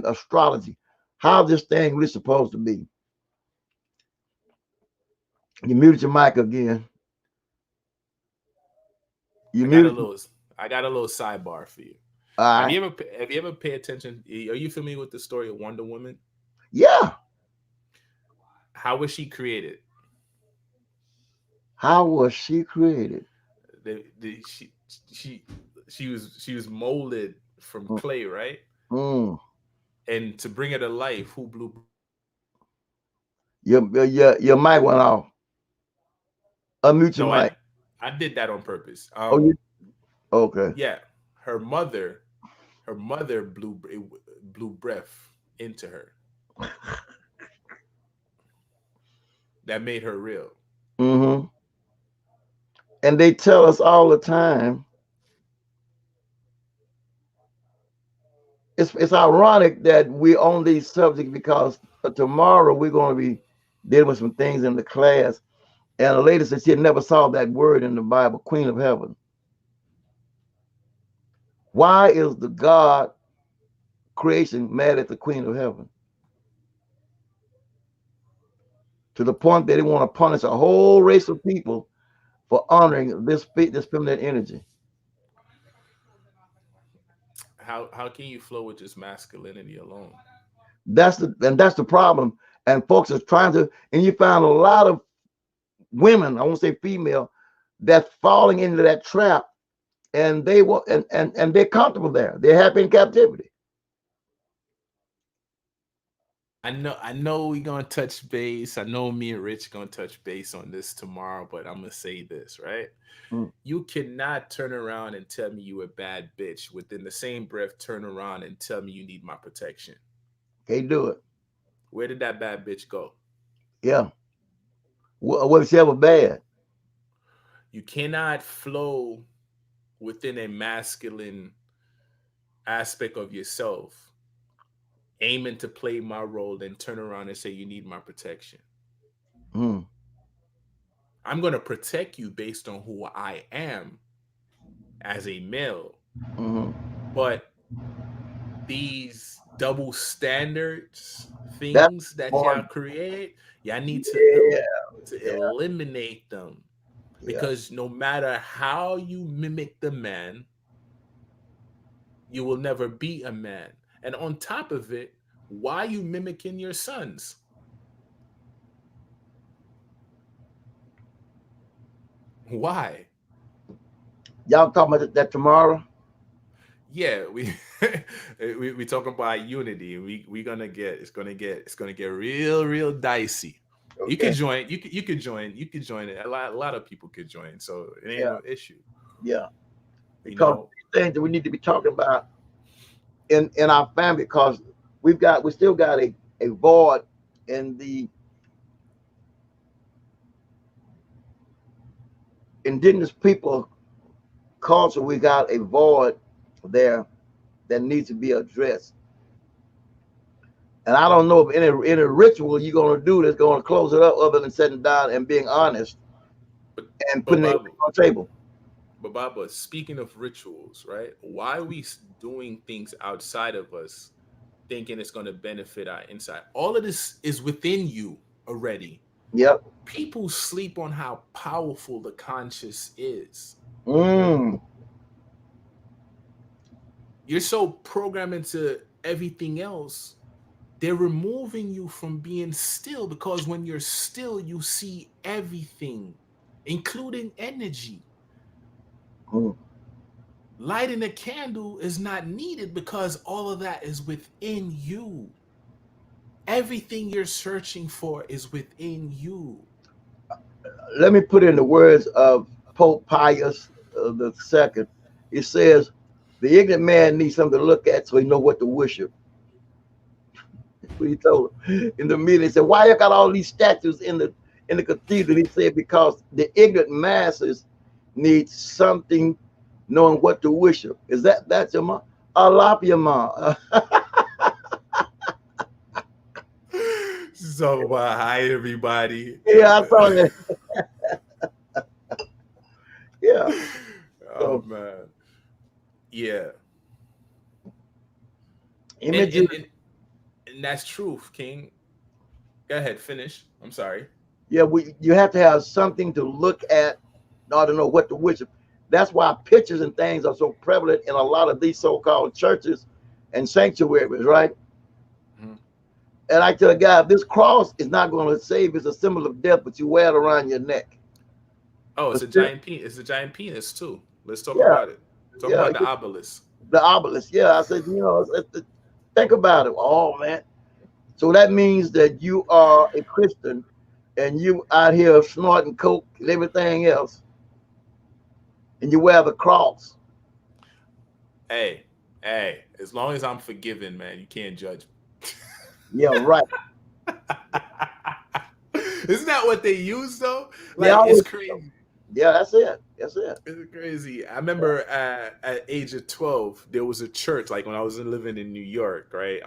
astrology how this thing really supposed to be. You muted your mic again. You I got a muted. little I got a little sidebar for you. All right. Have you ever pay attention? Are you familiar with the story of Wonder Woman? Yeah. How was she created? How was she created? The she she was molded from Mm, clay, right? mm. And to bring her to life, who blew breath into her? Your mic went off. Unmute your No, mic. I did that on purpose. Oh, you okay? Yeah, her mother her mother blew breath into her. That made her real. Mm-hmm. And they tell us all the time. It's ironic that we on these subjects because tomorrow we're going to be dealing with some things in the class. And a lady said she had never saw that word in the Bible, Queen of Heaven. Why is the God creation mad at the Queen of Heaven to the point that they want to punish a whole race of people for honoring this feminine energy? How can you flow with just masculinity alone? That's the problem. And folks are trying to, and you find a lot of women, I won't say female, that's falling into that trap, and they will, and they're comfortable there. They're happy in captivity. I know we gonna touch base. I know me and Rich gonna touch base on this tomorrow, but I'm gonna say this, right? Mm, You cannot turn around and tell me you a bad bitch within the same breath turn around and tell me you need my protection. can't do it. Where did that bad bitch go? Yeah. What if she ever bad? You cannot flow within a masculine aspect of yourself, aiming to play my role, then turn around and say you need my protection. Mm, I'm going to protect you based on who I am as a male. mm-hmm. But these double standards That's things that y'all important. create, y'all need Yeah, to yeah, eliminate them, yeah. because no matter how you mimic the man, you will never be a man. And on top of it, why you mimicking your sons? Why? Y'all talking about that tomorrow? Yeah, we we talking about unity. We gonna get it's gonna get real dicey. You could Okay. join. You could join it. A lot of people could join, so it ain't Yeah, no issue. yeah. You Because know, things that we need to be talking about in our family, because we still got a void in the indigenous people culture. We got a void there that needs to be addressed. And I don't know if any ritual you're gonna do that's gonna close it up other than sitting down and being honest but and but putting it Baba, on the table. but Baba, speaking of rituals, right? Why are we doing things outside of us, thinking it's gonna benefit our inside? All of this is within you already. Yep. People sleep on how powerful the conscious is. Mm. You're so programmed into everything else, they're removing you from being still, because when you're still, you see everything, including energy. Mm. Lighting a candle is not needed because all of that is within you. Everything you're searching for is within you. Let me put in the words of Pope Pius the Second. It says, "The ignorant man needs something to look at so he know what to worship." That's what he told him in the meeting. He said, "Why you got all these statues in the cathedral?" He said, "Because the ignorant masses need something knowing what to worship." Is that's your mom? Allah your mom. So, hi everybody. Yeah, I saw that. Yeah. Oh So man, yeah, and images. and and, and that's truth, King. Go ahead, finish. I'm sorry. Yeah, you have to have something to look at in order to know what to worship. That's why pictures and things are so prevalent in a lot of these so-called churches and sanctuaries, right? Mhm. And I tell a guy, this cross is not going to save. It's a symbol of death, but you wear it around your neck. Oh, But still, it's a giant penis too. Let's talk yeah, about it. Talk yeah, about the obelisk. the obelisk. Yeah, I said, think about it. Oh man, so that means that you are a Christian and you out here snorting coke and everything else, and you wear the cross. Hey, hey, as long as I'm forgiven, man, you can't judge me. Yeah, right. Isn't that what they use though? Yeah, Like, it's always. crazy. Yeah, that's it. That's it. It's crazy. I remember at age of 12, there was a church. Like when I was living in New York, right?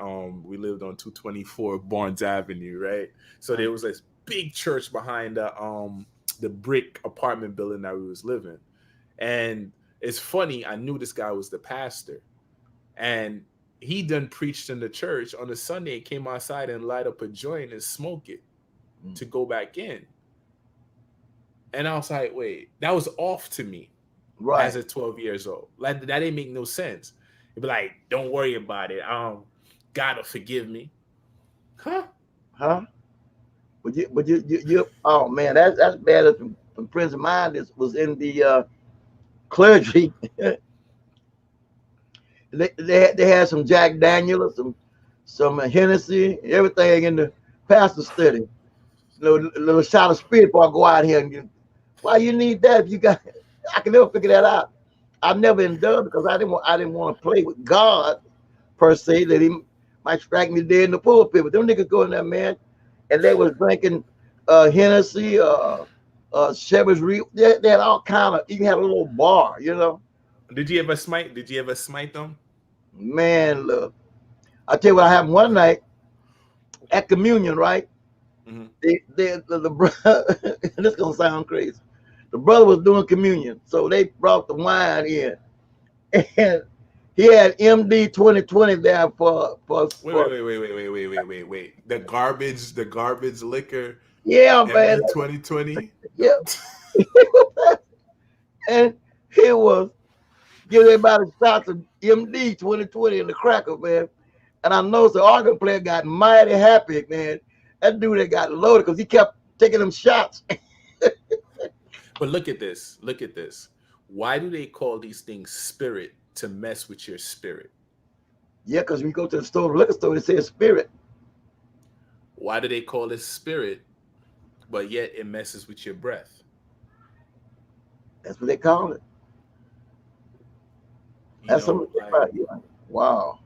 We lived on 224 Barnes Avenue, right? So there was this big church behind the brick apartment building that we was living. And it's funny, I knew this guy was the pastor, and he done preached in the church on a Sunday. He came outside and light up a joint and smoke it Mm. to go back in. And I was like, wait, that was off to me as Right. a 12 years old. Like that didn't make no sense. It'd be like, don't worry about it. God will forgive me. Huh? Huh? But you oh man, that's bad. As some friends of mine that was in the clergy. They had some Jack Daniels, some Hennessy, everything in the pastor study. Little shot of spirit before I go out here and why you need that if you got I can never figure that out. I never indulged because I didn't want to play with God per se that he might strike me dead in the pulpit. But them niggas go in there, man, and they was drinking Hennessy, Chevy's Re. They had all kind of. Even had a little bar, you know. Did you ever smite? Did you ever smite them? Man, look, I tell you what happened one night at communion, right? Hmm. The brother, this gonna sound crazy. The brother was doing communion, so they brought the wine in, and he had MD 2020 there Wait, wait, for wait, wait, wait, wait, wait, wait, wait, wait. The garbage liquor, yeah, man, MD 2020. yeah, and he was giving everybody shots of MD 2020 in the cracker, man. And I know the organ player got mighty happy, man. That dude that got loaded because he kept taking them shots. But look at this. Look at this. Why do they call these things spirit? To mess with your spirit. Yeah, because when you go to the store, the liquor store, it says spirit. Why do they call it spirit? But yet it messes with your breath. That's what they call it. You That's something know, to think like about. You're like, wow.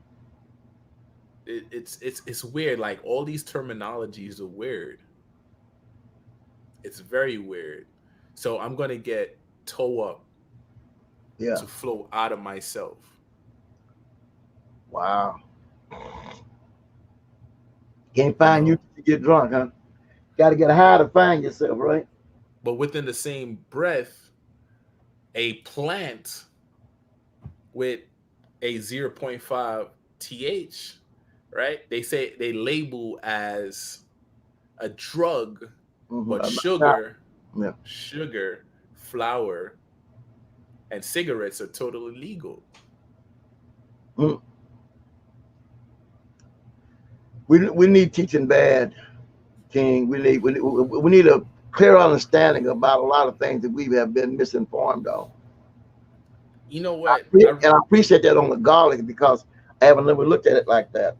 it's weird. Like all these terminologies are weird. It's very weird. So I'm gonna get toe up Yeah. to flow out of myself. Wow. Can't You find you know, till you get drunk, huh? Got to get high to find yourself, right? but within the same breath, a plant with a zero point 0.5 th, right? They say they label as a drug, Mm-hmm. but sugar, Yeah. sugar, flour, and cigarettes are totally legal. Mm. We need teaching bad, King. We need a clear understanding about a lot of things that we have been misinformed on. You know what? And I appreciate that on the garlic because I haven't never looked at it like that.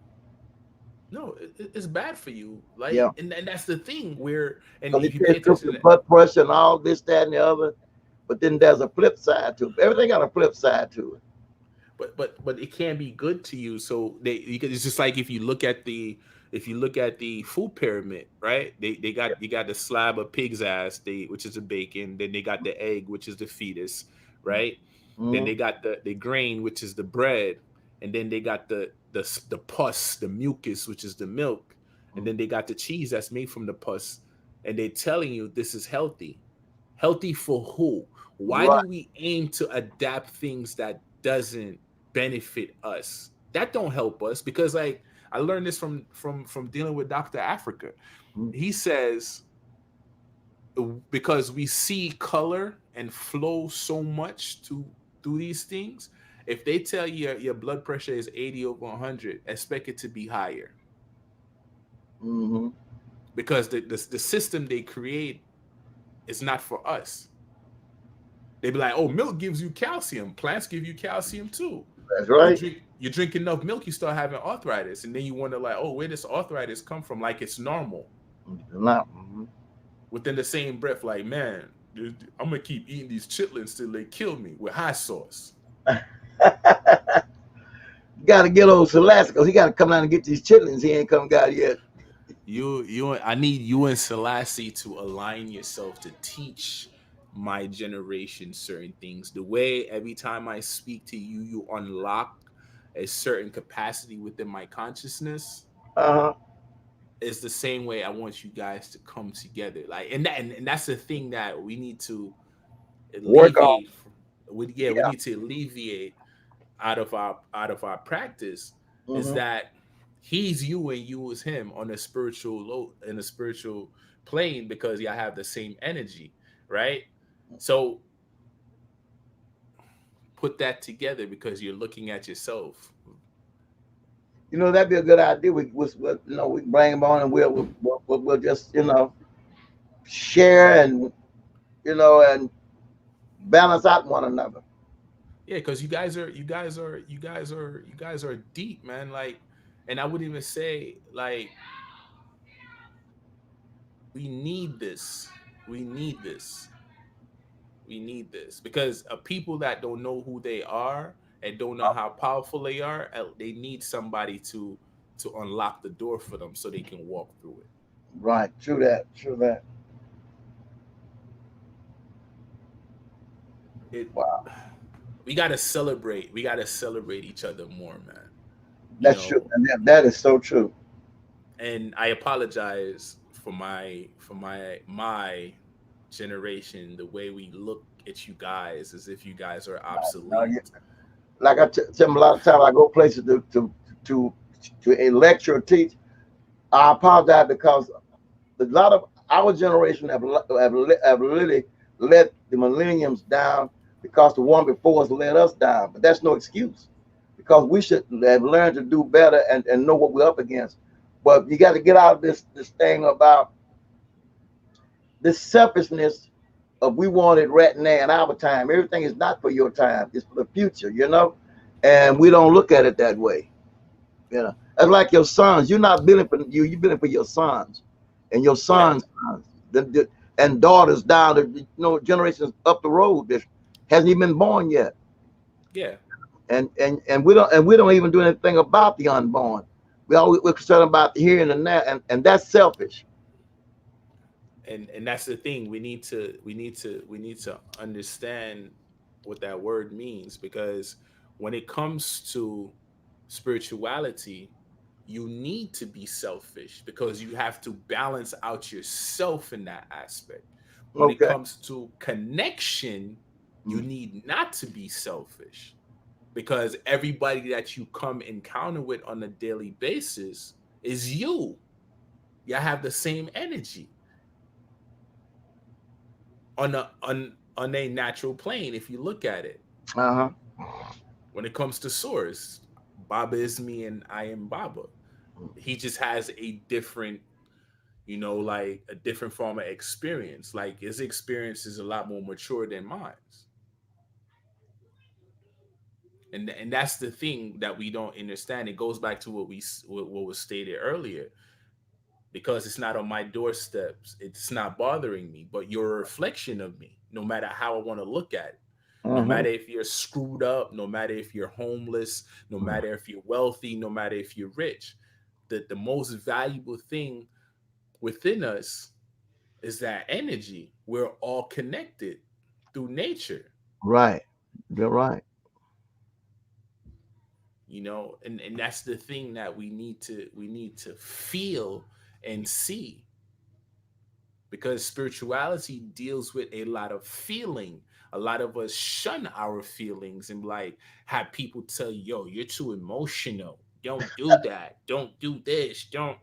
No, it's bad for you. Like, Yeah. and that's the thing where, and Because if it you pay says good attention for to that, blood pressure and all this, that, and the other. But then there's a flip side to it. Everything got a flip side to it. but it can be good to you. So it's just like if you look at the food pyramid, right? They got you got the slab of pig's ass, which is the bacon. Then they got the egg, which is the fetus, right? Then Mm-hmm. they got the grain, which is the bread, and then they got the pus, the mucus, which is the milk, and then they got the cheese that's made from the pus, and they're telling you this is healthy. Healthy for who? Why do Right. we aim to adapt things that doesn't benefit us? That don't help us because like I learned this from dealing with Dr. Africa. Mm-hmm. He says because we see color and flow so much to through these things, if they tell you your blood pressure is 80 over 100, expect it to be higher Mm-hmm. because the system they create is not for us. They be like, "Oh, milk gives you calcium. Plants give you calcium too. That's right. You drink enough milk, you start having arthritis, and then you wonder like, oh, where does arthritis come from? Like it's normal." Not. Mhm. Within the same breath, like, man, I'm gonna keep eating these chitlins till they kill me with hot sauce. Got to get old Celeste because he got to come down and get these chitlins. He ain't come down yet. I need you and Selassie to align yourself to teach my generation certain things. The way every time I speak to you, you unlock a certain capacity within my consciousness Uh huh. is the same way I want you guys to come together. Like, and that's the thing that we need to Work on. alleviate. We Yeah. need to alleviate out of our practice is Mm-hmm. that he's you and you is him on a spiritual in a spiritual plane because y'all have the same energy, right? So put that together because you're looking at yourself. You know that'd be a good idea. We bring him on and we'll just share and and balance out one another. Yeah, because you guys are deep, man. Like, and I would even say like we need this. We need this. We need this because people that don't know who they are and don't know how powerful they are, they need somebody to unlock the door for them so they can walk through it. Right. True that. True that. it Wow, we gotta celebrate. We gotta celebrate each other more, man. You that's true, know, and that is so true. and I apologize for my generation, the way we look at you guys as if you guys are Now, obsolete. like tell them a lot of times I go places to to lecture or teach. I apologize because a lot of our generation have really let the millenniums down because the one before us let us down. But that's no excuse because we should have learned to do better and know what we're up against. But you got to get out of this thing about this selfishness of we want it right now in our time. Everything is not for your time; it's for the future. And we don't look at it that way. That's like your sons. You're not building for you. You're building for your sons, and your Yeah, sons, and daughters down generations up the road that hasn't even been born yet. yeah. And we don't even do anything about the unborn. We're concerned about the here and the now, and that's selfish. And that's the thing. We need to understand what that word means, because when it comes to spirituality, you need to be selfish because you have to balance out yourself in that aspect. When it Okay. comes to connection, you Mm. need not to be selfish, because everybody that you come encounter with on a daily basis is you. You have the same energy on a natural plane if you look at it. Uh-huh. When it comes to source, Baba is me and I am Baba. He just has a different, like a different form of experience. Like his experience is a lot more mature than mine. And that's the thing that we don't understand. It goes back to what was stated earlier. Because it's not on my doorsteps, it's not bothering me, but you're a reflection of me, no matter how I want to look at it. No Uh-huh. matter if you're screwed up, no matter if you're homeless, no matter if you're wealthy, no matter if you're rich, the most valuable thing within us is that energy. We're all connected through nature, Right. You're right. and that's the thing that we need to feel and see, because spirituality deals with a lot of feeling. A lot of us shun our feelings and like have people tell you, yo, you're too emotional. Don't do that. Don't do this. Don't.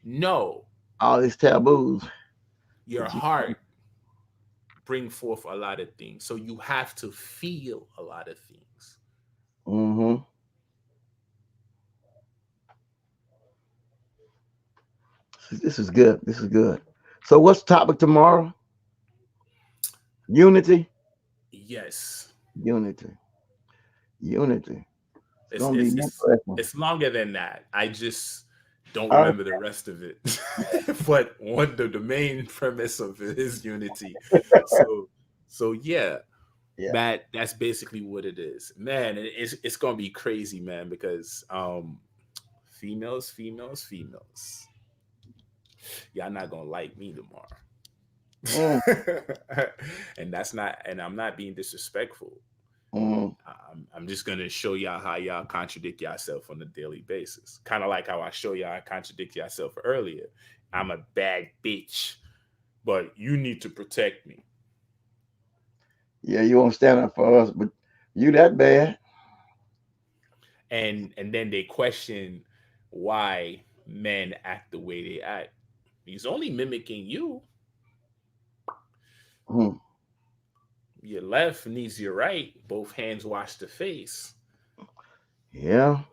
No, All these taboos your that you. heart bring forth a lot of things. So you have to feel a lot of things. Mm-hmm. This is good. This is good. So what's the topic tomorrow? Unity. Yes. Unity. Unity. It's It's gonna be it's it's interesting. it's longer than that. I just don't Uh, remember the rest of it. But the main premise of it is unity. So yeah, yeah. that's basically what it is, man. It's gonna be crazy, man, because females, y'all not gonna like me tomorrow. Mm, And I'm not being disrespectful. mm. I'm just gonna show y'all how y'all contradict yourself on a daily basis. Kind of like how I show y'all I contradict yourself earlier. I'm a bad bitch, but you need to protect me. Yeah, you won't stand up for us, but you that bad. And then they question why men act the way they act. He's only mimicking you. Mm. Your left needs your right. Both hands wash the face. Yeah.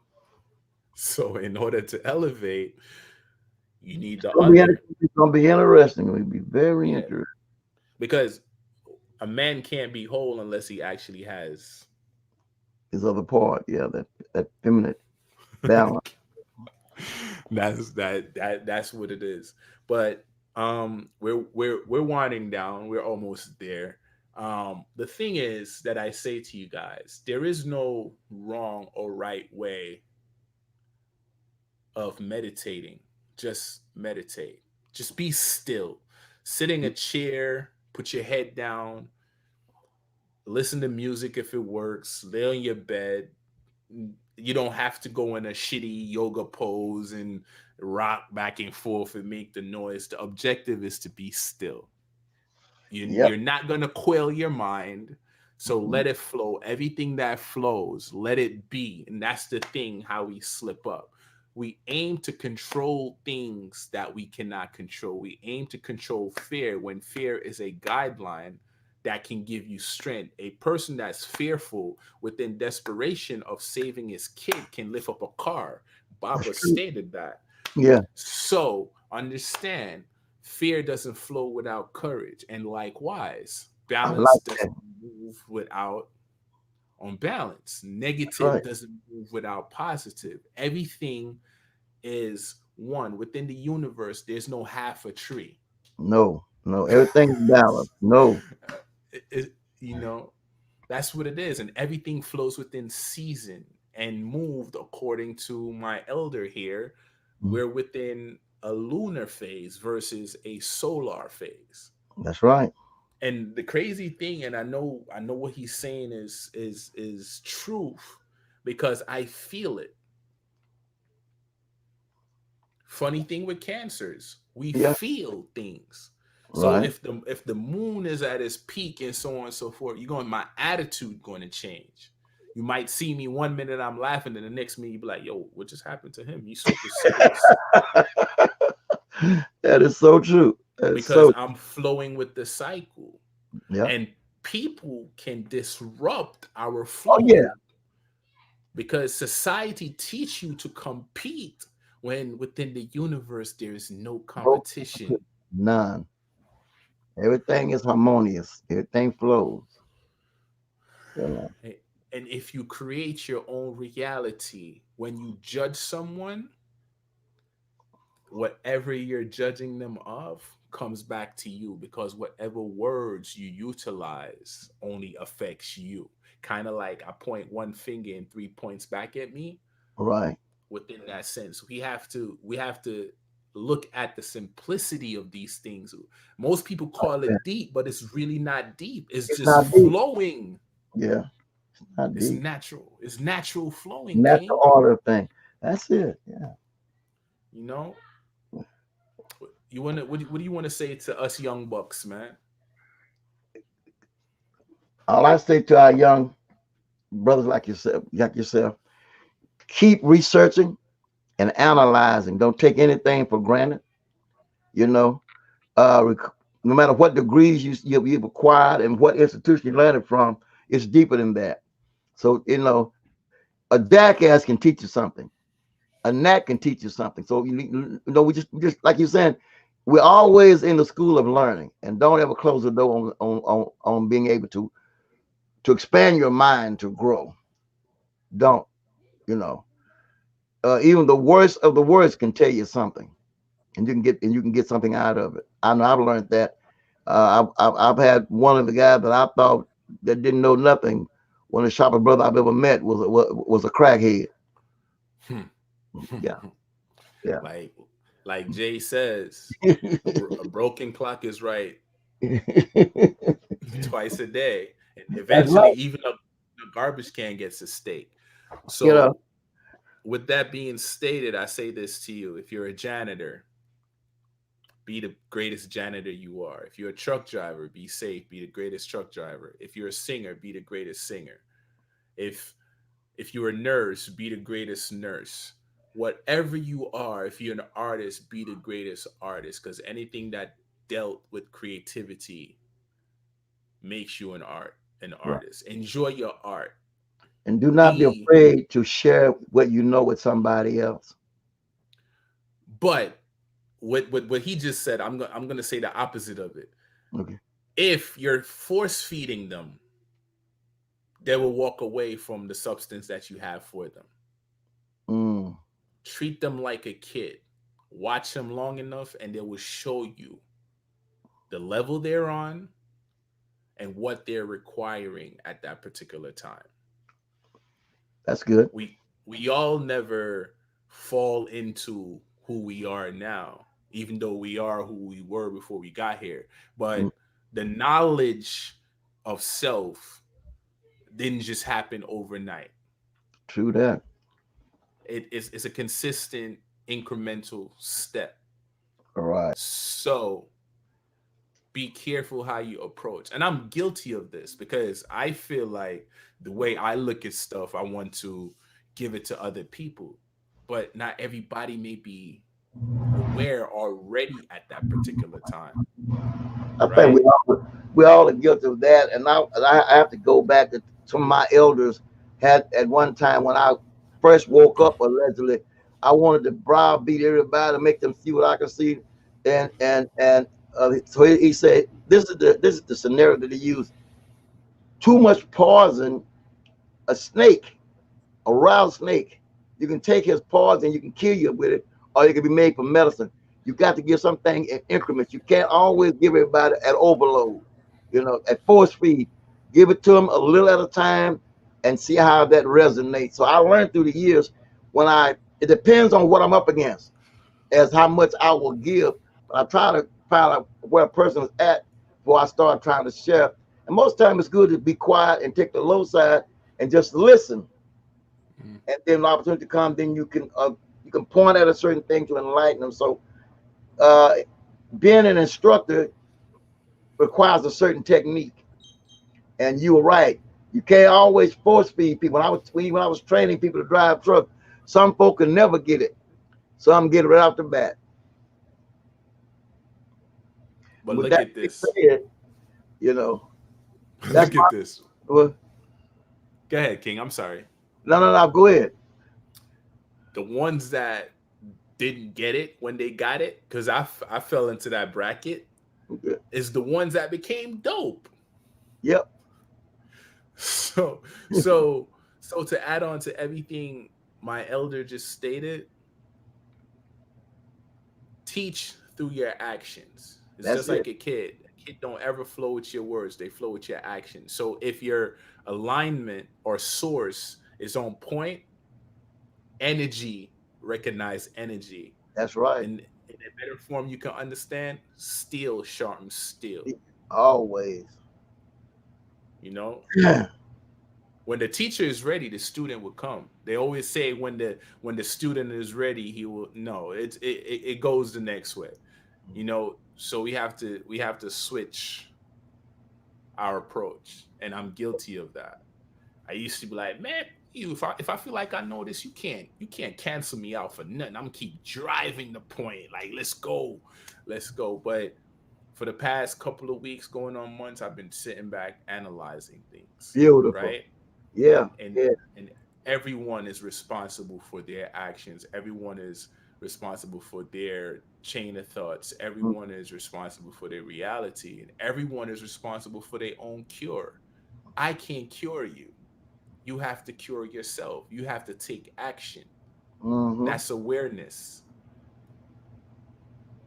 So in order to elevate, you need the Gonna be other. it's gonna be interesting. It'll be very Yeah. interesting. Because a man can't be whole unless he actually has. His other part, yeah, that feminine balance. That's what it is. But we're winding down. We're almost there. The thing is that I say to you guys, there is no wrong or right way of meditating. Just meditate. Just be still. Sit in a chair, put your head down, Listen to music if it works. Lay on your bed. You don't have to go in a shitty yoga pose and rock back and forth and make the noise. The objective is to be still. Yep. You're not going to quail your mind. So let it flow. Everything that flows, let it be. And that's the thing how we slip up. We aim to control things that we cannot control. We aim to control fear when fear is a guideline that can give you strength. A person that's fearful within desperation of saving his kid can lift up a car. That's Baba true. stated that. Yeah. So understand, fear doesn't flow without courage. And likewise, I balance like that. doesn't move without unbalance. That's Negative right. doesn't move without positive. Everything is one. Within the universe, there's no half a tree. No, no, everything's balanced. No. You know, that's what it is. And everything flows within season and moved according to my elder here. Mm, We're within a lunar phase versus a solar phase. that's right. And the crazy thing, and I know what he's saying is truth because I feel it. Funny thing with cancers, we Yeah. feel things. So Right. if the moon is at its peak and so on and so forth, you're going my attitude going to change. You might see me one minute I'm laughing, and the next minute you be like, "Yo, what just happened to him? He's super serious." That is so true. That is Because so. I'm flowing with the cycle, Yeah. and people can disrupt our Oh yeah. flow because society teach you to compete when within the universe there is no No competition. competition. None. Everything is harmonious. Everything flows. You know. And if you create your own reality, when you judge someone, whatever you're judging them of comes back to you because whatever words you utilize only affects you. Kind of like I point one finger and three points back at me. Right. Within that sense, we have to look at the simplicity of these things. Most people call Yeah. it deep, but it's really not deep. It's It's just not deep. flowing. Yeah. It's not It's deep. natural. It's natural flowing, Natural King. order thing. That's it. Yeah. You know, you wanna what do you want to say to us young bucks, man? All I say to our young brothers like yourself, keep researching and analyzing. Don't take anything for granted. You know, no matter what degrees you've acquired and what institution you learned it from, it's deeper than that. So a jackass can teach you something. A gnat can teach you something. So we just like you're saying, we're always in the school of learning, and don't ever close the door on being able to expand your mind to grow. Don't you know? Even the worst of the worst can tell you something, and you can get something out of it. I know I've learned that. I've had one of the guys that I thought that didn't know nothing. One of the sharpest brother I've ever met was a crackhead. Yeah, yeah. like like Jay says, a broken clock is right twice a day, and That's eventually right. even a garbage can gets a steak. You know, So, with that being stated, I say this to you: if you're a janitor, be the greatest janitor you are. If you're a truck driver, be safe, be the greatest truck driver. If you're a singer, be the greatest singer. If if you're a nurse, be the greatest nurse. Whatever you are, if you're an artist, be the greatest artist. Because anything that dealt with creativity makes you an right. artist. Enjoy your art. And do not be Be, afraid to share what you know with somebody else. but what he just said, I'm gonna say the opposite of it. Okay. If you're force feeding them, they will walk away from the substance that you have for them. Mm, Treat them like a kid. Watch them long enough, and they will show you the level they're on and what they're requiring at that particular time. that's good. We all never fall into who we are now, even though we are who we were before we got here. Mm, But the knowledge of self didn't just happen overnight. True that. It's a consistent incremental step. All right. So be careful how you approach. And I'm guilty of this because I feel like the way I look at stuff, I want to give it to other people. But not everybody may be aware or ready at that particular time, I think right? we all are guilty of that. And I have to go back to some of my elders had at one time when I first woke up allegedly. I wanted to browbeat everybody, make them see what I could see, and so he said this is the scenario that he used. Too much poison, a snake, a wild snake. You can take his paws and you can kill you with it, or it can be made for medicine. You got to give something in increments. You can't always give everybody at overload, at force feed. Give it to them a little at a time and see how that resonates. So I learned through the years it depends on what I'm up against as how much I will give. But I try to find out where a person is at before I start trying to share. And most times it's good to be quiet and take the low side and just listen, Mhm. and then an opportunity to come, then you can point at a certain thing to enlighten them. So uh, being an instructor requires a certain technique, and you were right. You can't always force feed people. When I was training people to drive truck, some folk can never get it. Some get it right off the bat. But With look that at being this. said, you know that's Look my at this. well, Go ahead, King. I'm sorry. no. Go ahead. The ones that didn't get it when they got it, because I fell into that bracket, Okay. is the ones that became dope. Yep. So so to add on to everything my elder just stated, teach through your actions. It's That's just it. like a kid. A kid don't ever flow with your words, they flow with your actions. So if your alignment or source is on point, energy recognize energy. That's right. In a better form you can understand, steel sharpens steel. Always. You know, when the teacher is ready, the student will come. They always say when the student is ready, he will. No, it goes the next way. You know, so we have to switch our approach, and I'm guilty of that. I used to be like, man, if I feel like I know this, you can't cancel me out for nothing. I'm gonna keep driving the point, like let's go. But for the past couple of weeks, going on months, I've been sitting back analyzing things, Beautiful. right? Yeah. and and Yeah. and everyone is responsible for their actions. Everyone is responsible for their chain of thoughts. Mm. Everyone is responsible for their reality, and everyone is responsible for their own cure. I can't cure you. You have to cure yourself. You have to take action. Mm-hmm. That's awareness.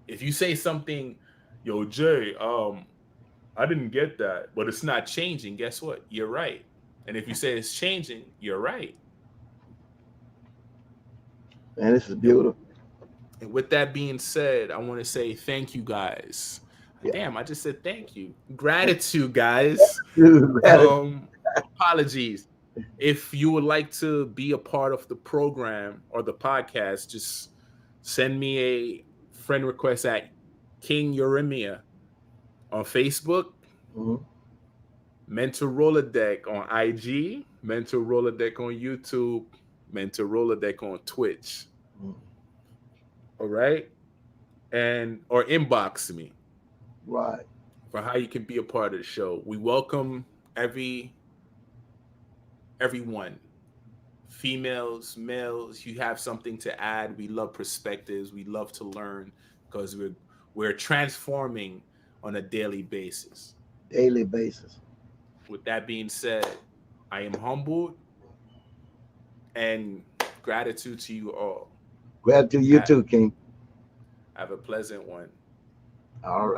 If you say something, yo Jay, I didn't get that, but it's not changing, guess what, you're right. And if you say it's changing, you're right. And this is And beautiful. And with that being said, I want to say thank you guys. Yeah. Damn, I just said thank you. Gratitude, guys. That Apologies. If you would like to be a part of the program or the podcast, just send me a friend request at King Eurimia on Facebook, mhm. MEN-talRollaDeK on IG, MEN-talRollaDeck on YouTube, MEN-talRollaDeck on Twitch. Mhm. All right. And or inbox me Right. for how you can be a part of the show. We welcome every everyone, females, males. You have something to add. We love perspectives. We love to learn because we're transforming on a daily basis. Daily basis. With that being said, I am humbled and gratitude to you all. Gratitude to you Ha- too, King. Have a pleasant one. All right.